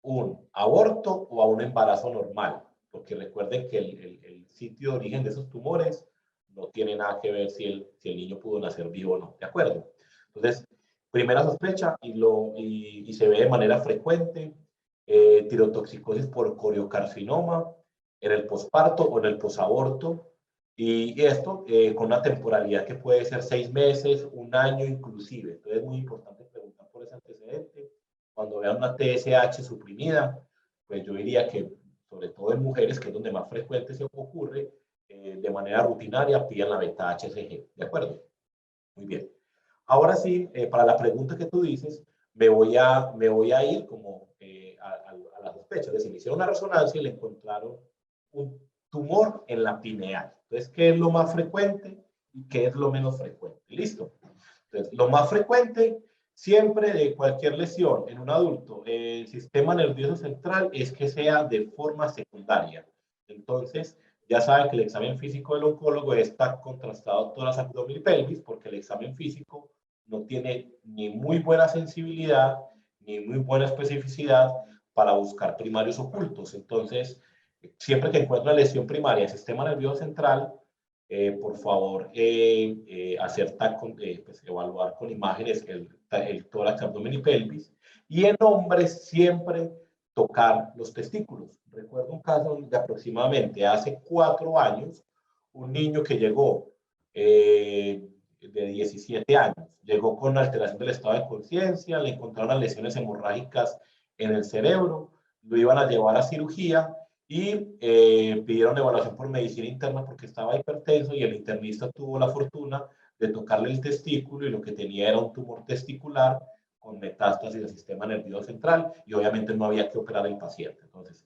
un aborto o a un embarazo normal, porque recuerden que el sitio de origen de esos tumores no tiene nada que ver si el niño pudo nacer vivo o no, ¿de acuerdo? Entonces, primera sospecha y se ve de manera frecuente tirotoxicosis por coriocarcinoma en el posparto o en el posaborto, y esto con una temporalidad que puede ser 6 meses, un año inclusive. Entonces es muy importante preguntar por ese antecedente. Cuando vean una TSH suprimida, pues yo diría que, sobre todo en mujeres, que es donde más frecuente se ocurre, de manera rutinaria pidan la beta-HCG. ¿De acuerdo? Muy bien. Ahora sí, para la pregunta que tú dices, me voy a ir como a la sospecha. Es decir, me hicieron una resonancia y le encontraron un tumor en la pineal. Entonces, ¿qué es lo más frecuente y qué es lo menos frecuente? ¿Listo? Entonces, lo más frecuente siempre de cualquier lesión en un adulto, el sistema nervioso central, es que sea de forma secundaria. Entonces, ya saben que el examen físico del oncólogo está contrastado todas las abdomen y pelvis, porque el examen físico no tiene ni muy buena sensibilidad ni muy buena especificidad para buscar primarios ocultos. Entonces, siempre que encuentre una lesión primaria del sistema nervioso central, por favor, pues, evaluar con imágenes el tórax, abdomen y pelvis. Y en hombres, siempre tocar los testículos. Recuerdo un caso de aproximadamente hace 4 años, un niño que llegó de 17 años, llegó con alteración del estado de conciencia, le encontraron lesiones hemorrágicas en el cerebro, lo iban a llevar a cirugía y pidieron evaluación por medicina interna porque estaba hipertenso y el internista tuvo la fortuna de tocarle el testículo y lo que tenía era un tumor testicular con metástasis del sistema nervioso central y obviamente no había que operar al paciente. Entonces,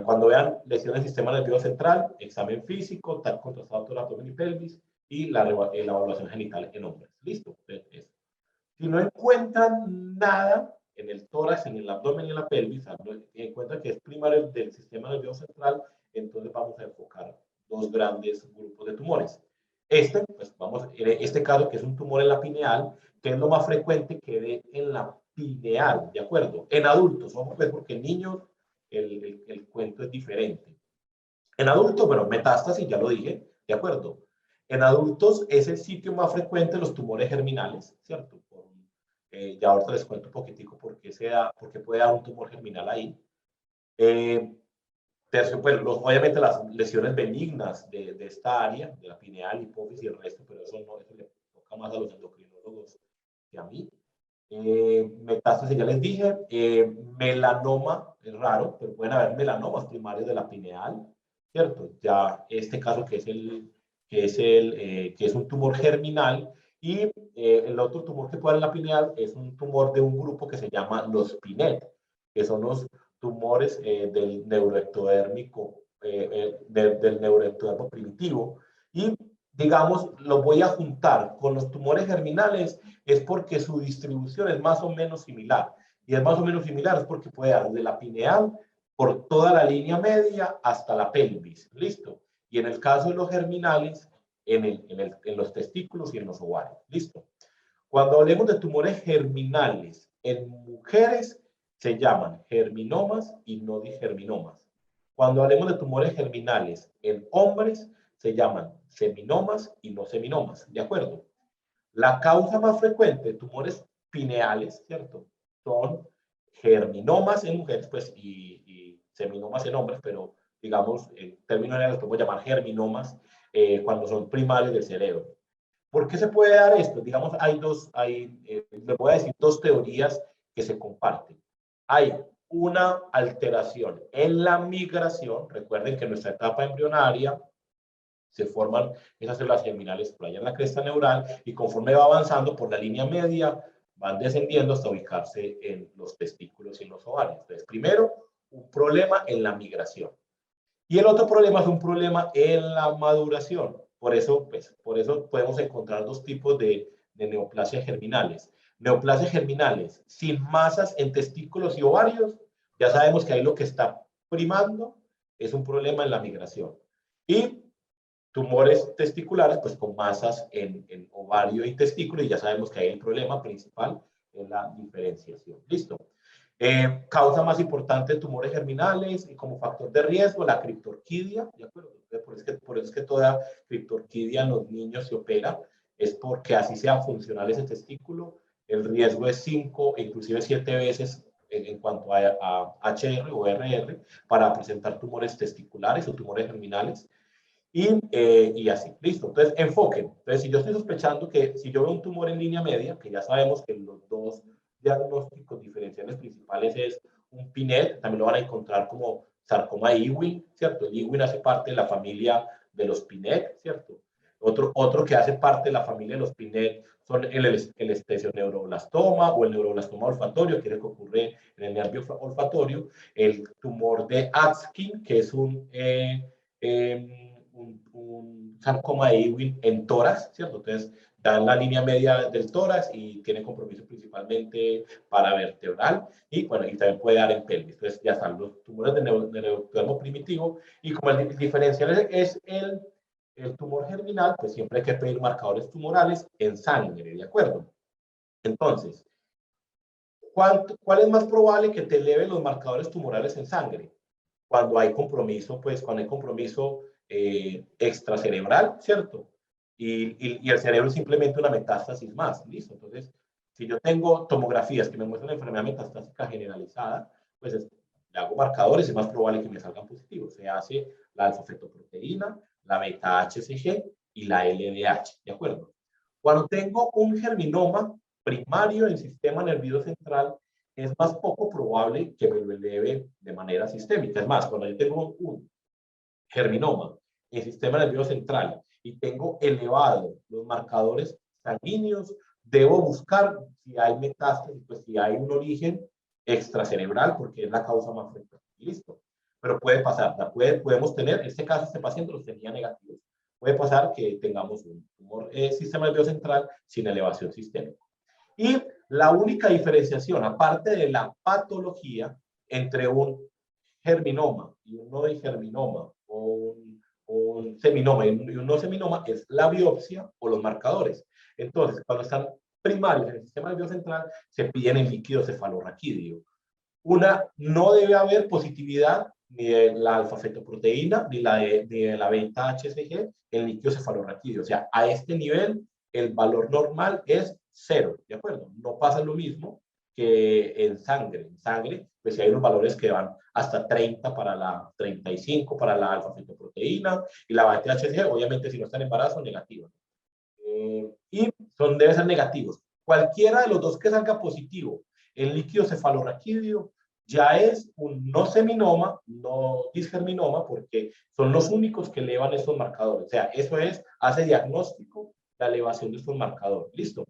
cuando vean lesiones del sistema nervioso central, examen físico, tal contrastado todo el abdomen y pelvis y la evaluación genital en hombres. Listo. Entonces, si no encuentran nada en el tórax, en el abdomen y en la pelvis, encuentran que es primario del sistema nervioso central, entonces vamos a enfocar dos grandes grupos de tumores. Pues vamos, en este caso, que es un tumor en la pineal, que es lo más frecuente que ve en la pineal, ¿de acuerdo? En adultos, vamos a ver, porque en niños el cuento es diferente. En adultos, bueno, metástasis, ya lo dije, ¿de acuerdo? En adultos es el sitio más frecuente de los tumores germinales, ¿cierto? Ya ahorita les cuento un poquitico por qué puede dar un tumor germinal ahí. Pues, obviamente las lesiones benignas de esta área, de la pineal, hipófisis y el resto, pero eso le toca más a los endocrinólogos que a mí. Metástasis, ya les dije. Melanoma, es raro, pero pueden haber melanomas primarios de la pineal, ¿cierto? Ya este caso que es un tumor germinal y el otro tumor que puede haber en la pineal es un tumor de un grupo que se llama los PINET, que son los tumores del neuroectodérmico, del neuroectodermo primitivo. Y, digamos, los voy a juntar con los tumores germinales es porque su distribución es más o menos similar. Y es más o menos similar es porque puede dar desde la pineal por toda la línea media hasta la pelvis. ¿Listo? Y en el caso de los germinales, en los testículos y en los ovarios. ¿Listo? Cuando hablemos de tumores germinales en mujeres, se llaman germinomas y nodigerminomas. Cuando hablemos de tumores germinales en hombres, se llaman seminomas y no seminomas. ¿De acuerdo? La causa más frecuente de tumores pineales, ¿cierto? Son germinomas en mujeres, pues, y seminomas en hombres, pero digamos, en términos generales, podemos llamar germinomas cuando son primarios del cerebro. ¿Por qué se puede dar esto? Digamos, les voy a decir dos teorías que se comparten. Hay una alteración en la migración. Recuerden que en nuestra etapa embrionaria se forman esas células germinales por allá en la cresta neural y conforme va avanzando por la línea media, van descendiendo hasta ubicarse en los testículos y en los ovarios. Entonces, primero, un problema en la migración. Y el otro problema es un problema en la maduración. Por eso podemos encontrar dos tipos de neoplasias germinales. Neoplasias germinales sin masas en testículos y ovarios. Ya sabemos que ahí lo que está primando es un problema en la migración. Y tumores testiculares, pues con masas en ovario y testículo, y ya sabemos que ahí el problema principal es la diferenciación. Listo. Causa más importante de tumores germinales y como factor de riesgo, la criptorquidia, ¿de acuerdo? Por eso es que toda criptorquidia en los niños se opera, es porque así sea funcional ese testículo, el riesgo es 5 e inclusive 7 veces en cuanto a HR o RR para presentar tumores testiculares o tumores germinales. Y así, listo. Entonces, enfoquen. Entonces, si yo estoy sospechando que si yo veo un tumor en línea media, que ya sabemos que los dos diagnósticos diferenciales principales es un PINET, también lo van a encontrar como sarcoma Ewing, ¿cierto? El Ewing hace parte de la familia de los PINET, ¿cierto? Otro que hace parte de la familia de los PINET son el espesioneuroblastoma o el neuroblastoma olfatorio, que es lo que ocurre en el nervio olfatorio, el tumor de Adskin, que es un sarcoma de Ewing en tórax, ¿cierto? Entonces, da la línea media del tórax y tiene compromiso principalmente paravertebral y, bueno, y también puede dar en pelvis. Entonces, ya están los tumores de neurodermo primitivo y como el diferencial es el tumor germinal, pues siempre hay que pedir marcadores tumorales en sangre, ¿de acuerdo? Entonces, ¿cuál es más probable que te eleve los marcadores tumorales en sangre? Cuando hay compromiso, pues cuando hay compromiso extracerebral, ¿cierto? Y el cerebro es simplemente una metástasis más, ¿listo? Entonces, si yo tengo tomografías que me muestran la enfermedad metastásica generalizada, pues le hago marcadores y es más probable que me salgan positivos. Se hace la alfa-fetoproteína, la beta-HCG y la LDH, ¿de acuerdo? Cuando tengo un germinoma primario del sistema nervioso central, es más poco probable que me lo eleve de manera sistémica. Es más, cuando yo tengo un germinoma en sistema nervioso central y tengo elevado los marcadores sanguíneos, debo buscar si hay metástasis, pues si hay un origen extracerebral, porque es la causa más frecuente. Listo. Pero puede pasar, podemos tener, en este caso, este paciente los tenía negativos. Puede pasar que tengamos un tumor sistema nervioso central sin elevación sistémica. Y la única diferenciación, aparte de la patología, entre un germinoma y un no germinoma, o un seminoma y un no seminoma, es la biopsia o los marcadores. Entonces, cuando están primarios en el sistema nervioso central, se piden el líquido cefalorraquídeo. No debe haber positividad ni de la alfa-fetoproteína ni de la beta-HCG en líquido cefalorraquídeo. O sea, a este nivel, el valor normal es 0, ¿de acuerdo? No pasa lo mismo que en sangre. En sangre, pues si hay unos valores que van hasta 30 para la 35 para la alfa-fetoproteína y la beta-HCG, obviamente si no está en embarazo, negativa. Y deben ser negativos. Cualquiera de los dos que salga positivo en líquido cefalorraquídeo ya es un no seminoma, no disgerminoma, porque son los únicos que elevan estos marcadores. O sea, eso hace diagnóstico la elevación de estos marcadores. Listo. O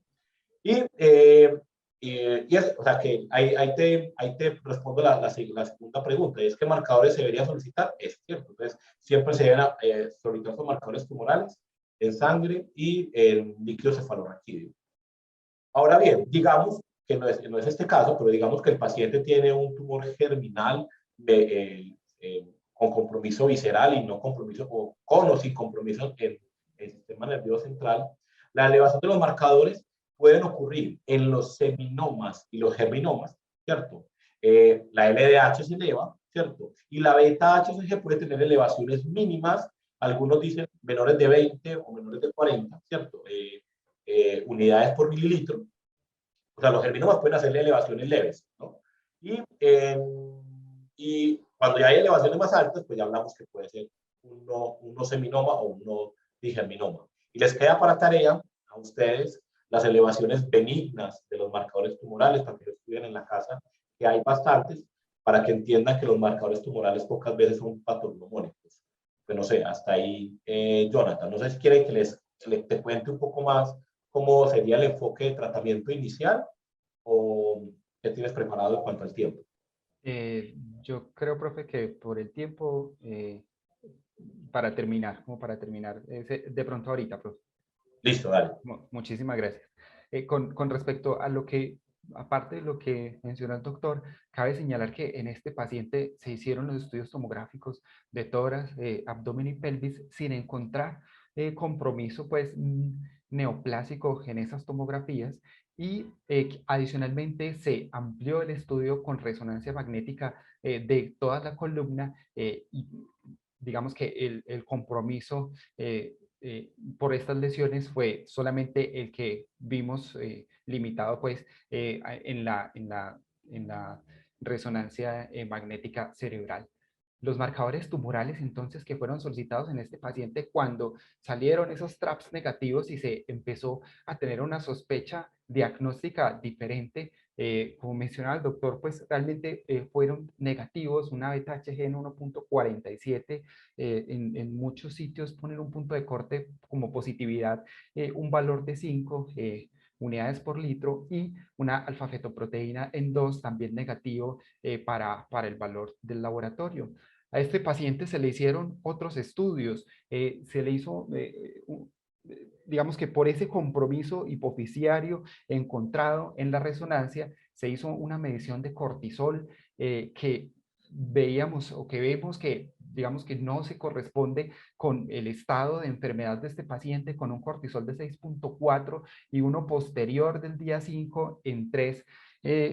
sea, que ahí te respondo la segunda pregunta. Es que marcadores se debería solicitar. Es cierto. Entonces, siempre se deben solicitar los marcadores tumorales en sangre y en líquido cefalorraquídeo. Ahora bien, digamos que no es este caso, pero digamos que el paciente tiene un tumor germinal con compromiso visceral y no compromiso, o con o sin compromiso en el sistema nervioso central. La elevación de los marcadores pueden ocurrir en los seminomas y los germinomas, ¿cierto? La LDH se eleva, ¿cierto? Y la beta-HCG puede tener elevaciones mínimas, algunos dicen menores de 20 o menores de 40, ¿cierto? Unidades por mililitro. O sea, los germinomas pueden hacerle elevaciones leves, ¿no? Y cuando ya hay elevaciones más altas, pues ya hablamos que puede ser un no seminoma o un no digerminoma. Y les queda para tarea a ustedes las elevaciones benignas de los marcadores tumorales para que lo estudien en la casa, que hay bastantes, para que entiendan que los marcadores tumorales pocas veces son patognomónicos. Pues no sé, hasta ahí, Jonathan. No sé si quieren que te cuente un poco más cómo sería el enfoque de tratamiento inicial o qué tienes preparado en cuanto al tiempo. Yo creo, profe, que por el tiempo, para terminar, de pronto ahorita, profe. Listo, dale. Muchísimas gracias. Con respecto a lo que, aparte de lo que mencionó el doctor, cabe señalar que en este paciente se hicieron los estudios tomográficos de tórax, abdomen y pelvis sin encontrar compromiso pues neoplásico en esas tomografías, y adicionalmente se amplió el estudio con resonancia magnética de toda la columna, y digamos que el compromiso por estas lesiones fue solamente el que vimos limitado pues en la resonancia magnética cerebral. Los marcadores tumorales entonces que fueron solicitados en este paciente cuando salieron esos TRAPS negativos y se empezó a tener una sospecha diagnóstica diferente, como mencionaba el doctor, pues realmente fueron negativos, una beta-HG en 1.47, en muchos sitios ponen un punto de corte como positividad, un valor de 5 unidades por litro, y una alfa-fetoproteína en 2 también negativo para el valor del laboratorio. A este paciente se le hicieron otros estudios, se le hizo, digamos que por ese compromiso hipofisiario encontrado en la resonancia, se hizo una medición de cortisol que veíamos o que vemos que digamos que no se corresponde con el estado de enfermedad de este paciente, con un cortisol de 6.4 y uno posterior del día 5 en 3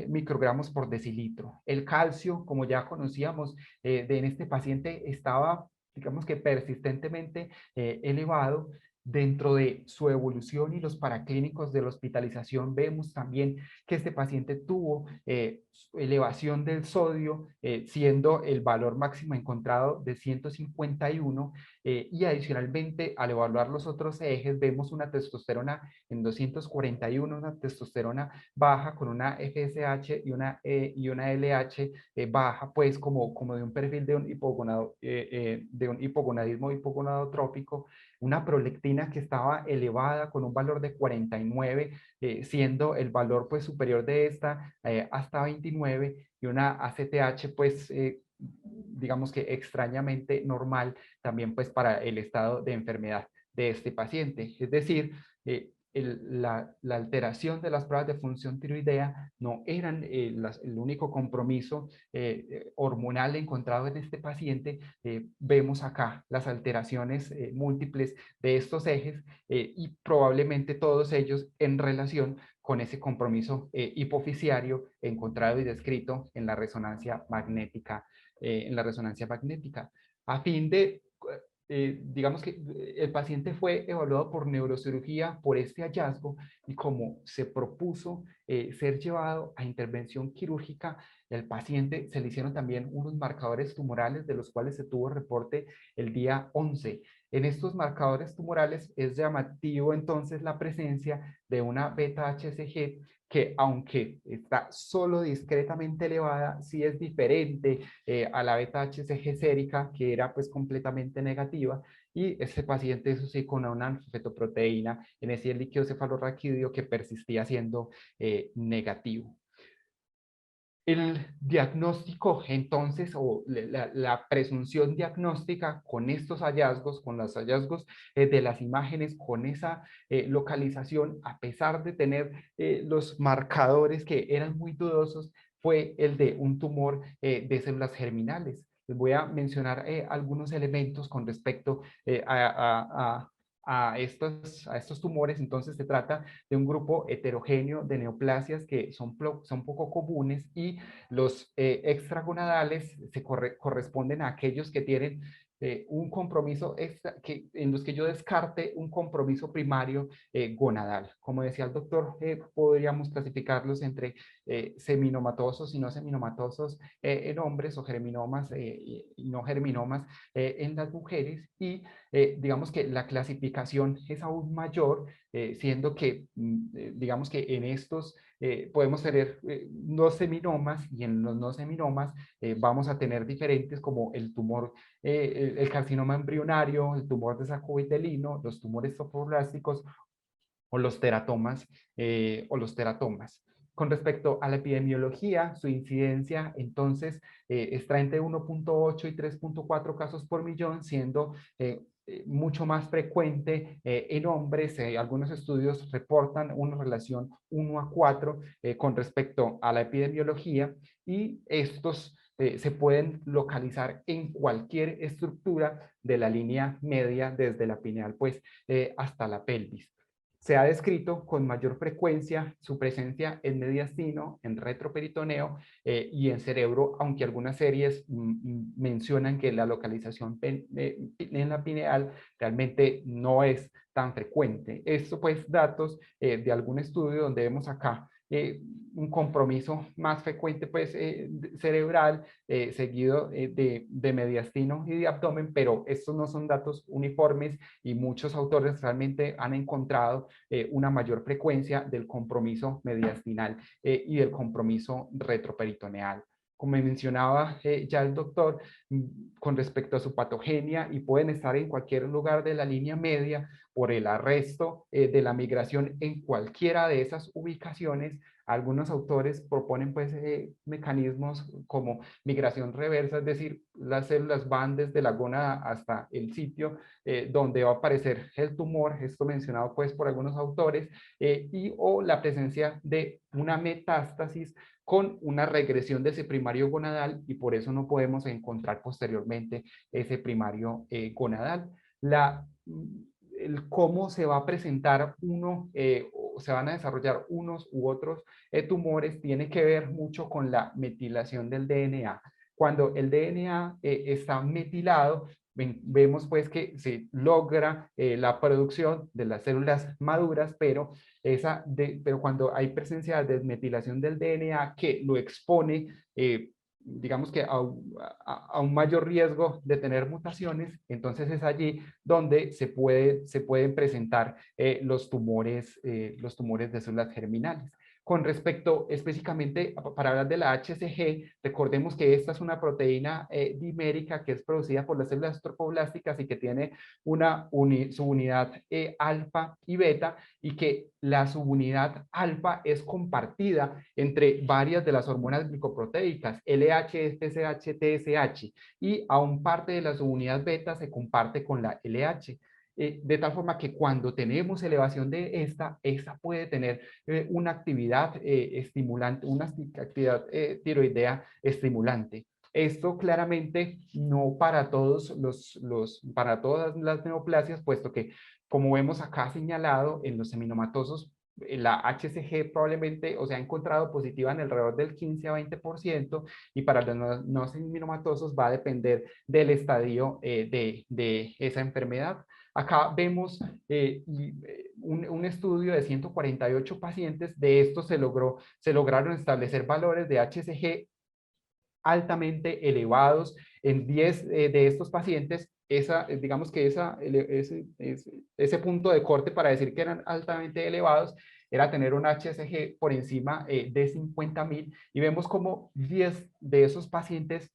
microgramos por decilitro. El calcio, como ya conocíamos, en este paciente estaba, digamos que persistentemente elevado, Dentro de su evolución y los paraclínicos de la hospitalización vemos también que este paciente tuvo elevación del sodio, siendo el valor máximo encontrado de 151, y adicionalmente al evaluar los otros ejes vemos una testosterona en 241, una testosterona baja con una FSH y una LH baja, pues como de un perfil de un, de un hipogonadismo hipogonadotrópico, una prolactina que estaba elevada con un valor de 49, siendo el valor pues superior de esta hasta 29, y una ACTH pues digamos que extrañamente normal también pues para el estado de enfermedad de este paciente. Es decir, la alteración de las pruebas de función tiroidea no eran el único compromiso hormonal encontrado en este paciente. Vemos acá las alteraciones múltiples de estos ejes y probablemente todos ellos en relación con ese compromiso hipofisiario encontrado y descrito en la resonancia magnética. A fin de digamos que el paciente fue evaluado por neurocirugía por este hallazgo, y como se propuso ser llevado a intervención quirúrgica, el paciente se le hicieron también unos marcadores tumorales de los cuales se tuvo reporte el día 11. En estos marcadores tumorales es llamativo entonces la presencia de una beta-HCG que, aunque está solo discretamente elevada, sí es diferente a la beta-HCG sérica, que era pues completamente negativa, y este paciente, eso sí, con una fetoproteína en ese líquido cefalorraquídeo que persistía siendo negativo. El diagnóstico, entonces, o la presunción diagnóstica con estos hallazgos, con los hallazgos de las imágenes, con esa localización, a pesar de tener los marcadores que eran muy dudosos, fue el de un tumor de células germinales. Les voy a mencionar algunos elementos con respecto a estos tumores. Entonces se trata de un grupo heterogéneo de neoplasias que son poco comunes, y los extragonadales corresponden a aquellos que tienen un compromiso en los que yo descarte un compromiso primario gonadal. Como decía el doctor, podríamos clasificarlos entre seminomatosos y no seminomatosos en hombres, o germinomas y no germinomas en las mujeres, y digamos que la clasificación es aún mayor, siendo que digamos que en estos podemos tener no seminomas, y en los no seminomas vamos a tener diferentes, como el tumor, el carcinoma embrionario, el tumor de saco vitelino, los tumores topoblásticos o los teratomas. Con respecto a la epidemiología, su incidencia entonces está entre 1.8 y 3.4 casos por millón, siendo mucho más frecuente en hombres. Algunos estudios reportan una relación 1 a 4 con respecto a la epidemiología, y estos se pueden localizar en cualquier estructura de la línea media, desde la pineal pues hasta la pelvis. Se ha descrito con mayor frecuencia su presencia en mediastino, en retroperitoneo y en cerebro, aunque algunas series mencionan que la localización en la pineal realmente no es tan frecuente. Esto pues datos de algún estudio donde vemos acá un compromiso más frecuente pues cerebral, seguido de mediastino y de abdomen, pero estos no son datos uniformes, y muchos autores realmente han encontrado una mayor frecuencia del compromiso mediastinal y del compromiso retroperitoneal. Como mencionaba ya el doctor, con respecto a su patogenia, y pueden estar en cualquier lugar de la línea media por el arresto de la migración en cualquiera de esas ubicaciones. Algunos autores proponen pues mecanismos como migración reversa, es decir, las células van desde la gónada hasta el sitio donde va a aparecer el tumor, esto mencionado pues por algunos autores, o la presencia de una metástasis con una regresión de ese primario gonadal, y por eso no podemos encontrar posteriormente ese primario gonadal. El cómo se va a presentar o se van a desarrollar unos u otros tumores tiene que ver mucho con la metilación del DNA. Cuando el DNA está metilado, vemos pues que se logra la producción de las células maduras, pero, pero cuando hay presencia de desmetilación del DNA que lo expone, digamos que a un mayor riesgo de tener mutaciones, entonces es allí donde se pueden presentar los tumores de células germinales. Con respecto específicamente, para hablar de la HCG, recordemos que esta es una proteína dimérica que es producida por las células trofoblásticas y que tiene subunidad alfa y beta, y que la subunidad alfa es compartida entre varias de las hormonas glicoproteicas, LH, FSH, TSH, y aún parte de la subunidad beta se comparte con la LH. De tal forma que cuando tenemos elevación de esta puede tener una actividad estimulante, una actividad tiroidea estimulante. Esto claramente no para para todas las neoplasias, puesto que, como vemos acá señalado, en los seminomatosos, la HCG probablemente o se ha encontrado positiva en alrededor del 15 a 20%, y para los no seminomatosos va a depender del estadio de esa enfermedad. Acá vemos un estudio de 148 pacientes. De estos se lograron establecer valores de HCG altamente elevados en 10 de estos pacientes. Digamos que ese punto de corte para decir que eran altamente elevados era tener un HCG por encima de 50.000, y vemos como 10 de esos pacientes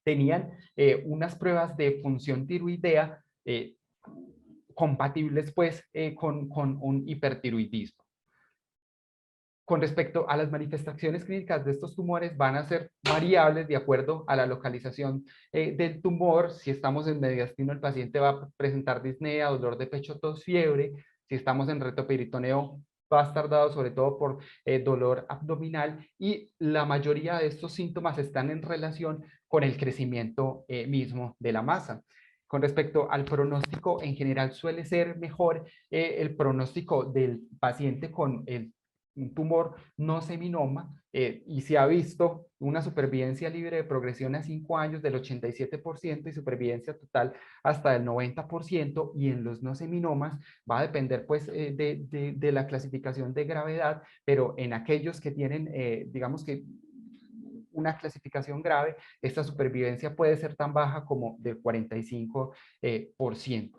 tenían unas pruebas de función tiroidea compatibles pues con un hipertiroidismo. Con respecto a las manifestaciones clínicas de estos tumores, van a ser variables de acuerdo a la localización del tumor. Si estamos en mediastino, el paciente va a presentar disnea, dolor de pecho, tos, fiebre. Si estamos en retoperitoneo, va a estar dado sobre todo por dolor abdominal, y la mayoría de estos síntomas están en relación con el crecimiento mismo de la masa. Con respecto al pronóstico, en general suele ser mejor el pronóstico del paciente con un tumor no seminoma, y se ha visto una supervivencia libre de progresión a 5 años del 87% y supervivencia total hasta del 90%, y en los no seminomas va a depender pues de la clasificación de gravedad, pero en aquellos que tienen, digamos que una clasificación grave, esta supervivencia puede ser tan baja como del 45%.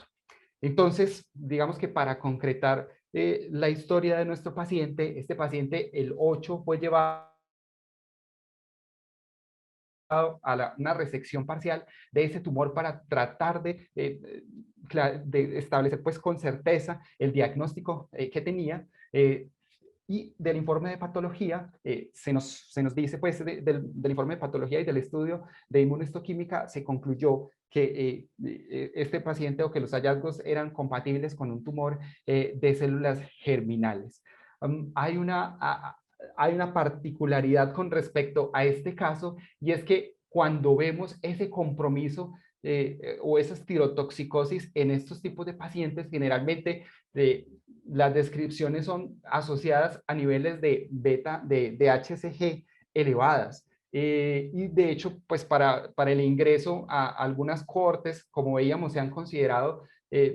Entonces, digamos que para concretar la historia de nuestro paciente, este paciente el 8 fue llevado a una resección parcial de ese tumor para tratar de establecer pues con certeza el diagnóstico que tenía. Y del informe de patología, se nos dice, pues, del informe de patología y del estudio de inmunohistoquímica, se concluyó que este paciente, o que los hallazgos eran compatibles con un tumor de células germinales. Hay una particularidad con respecto a este caso, y es que cuando vemos ese compromiso o esa tirotoxicosis en estos tipos de pacientes, generalmente las descripciones son asociadas a niveles de beta, de HCG elevadas. Y de hecho, pues para el ingreso a algunas cohortes, como veíamos, se han considerado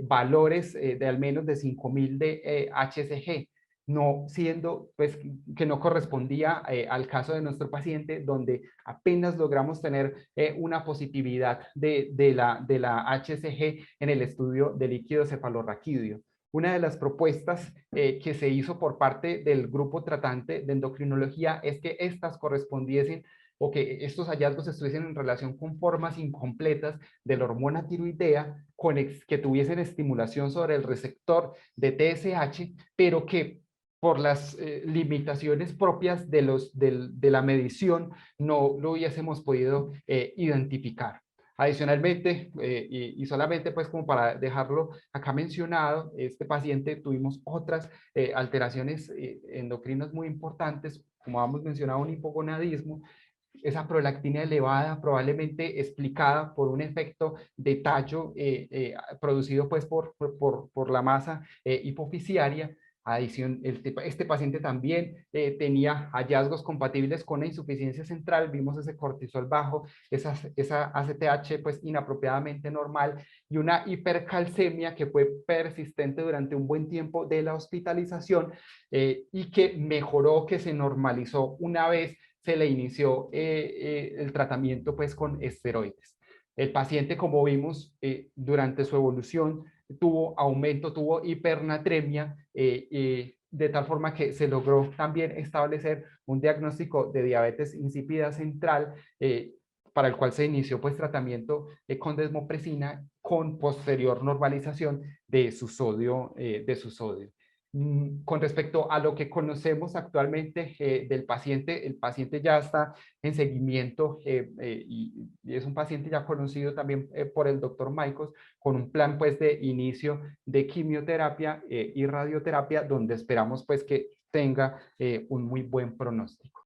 valores de al menos de 5.000 de HCG, no siendo, pues, que no correspondía al caso de nuestro paciente, donde apenas logramos tener una positividad de la HCG en el estudio de líquido cefalorraquídeo. Una de las propuestas que se hizo por parte del grupo tratante de endocrinología es que estas correspondiesen, o que estos hallazgos estuviesen en relación con formas incompletas de la hormona tiroidea que tuviesen estimulación sobre el receptor de TSH, pero que por las limitaciones propias de la medición no lo hubiésemos podido identificar. Adicionalmente, y solamente pues como para dejarlo acá mencionado, este paciente tuvimos otras alteraciones endocrinas muy importantes, como hemos mencionado, un hipogonadismo, esa prolactina elevada probablemente explicada por un efecto de tallo producido pues por la masa hipofisiaria, Este paciente también tenía hallazgos compatibles con la insuficiencia central, vimos ese cortisol bajo, esa ACTH pues inapropiadamente normal y una hipercalcemia que fue persistente durante un buen tiempo de la hospitalización y que mejoró, que se normalizó una vez se le inició el tratamiento pues con esteroides. El paciente, como vimos, durante su evolución tuvo aumento, tuvo hipernatremia, de tal forma que se logró también establecer un diagnóstico de diabetes insípida central, para el cual se inició pues tratamiento con desmopresina con posterior normalización de su sodio. Con respecto a lo que conocemos actualmente del paciente, el paciente ya está en seguimiento y es un paciente ya conocido también por el doctor Maicos, con un plan pues de inicio de quimioterapia y radioterapia, donde esperamos pues que tenga un muy buen pronóstico.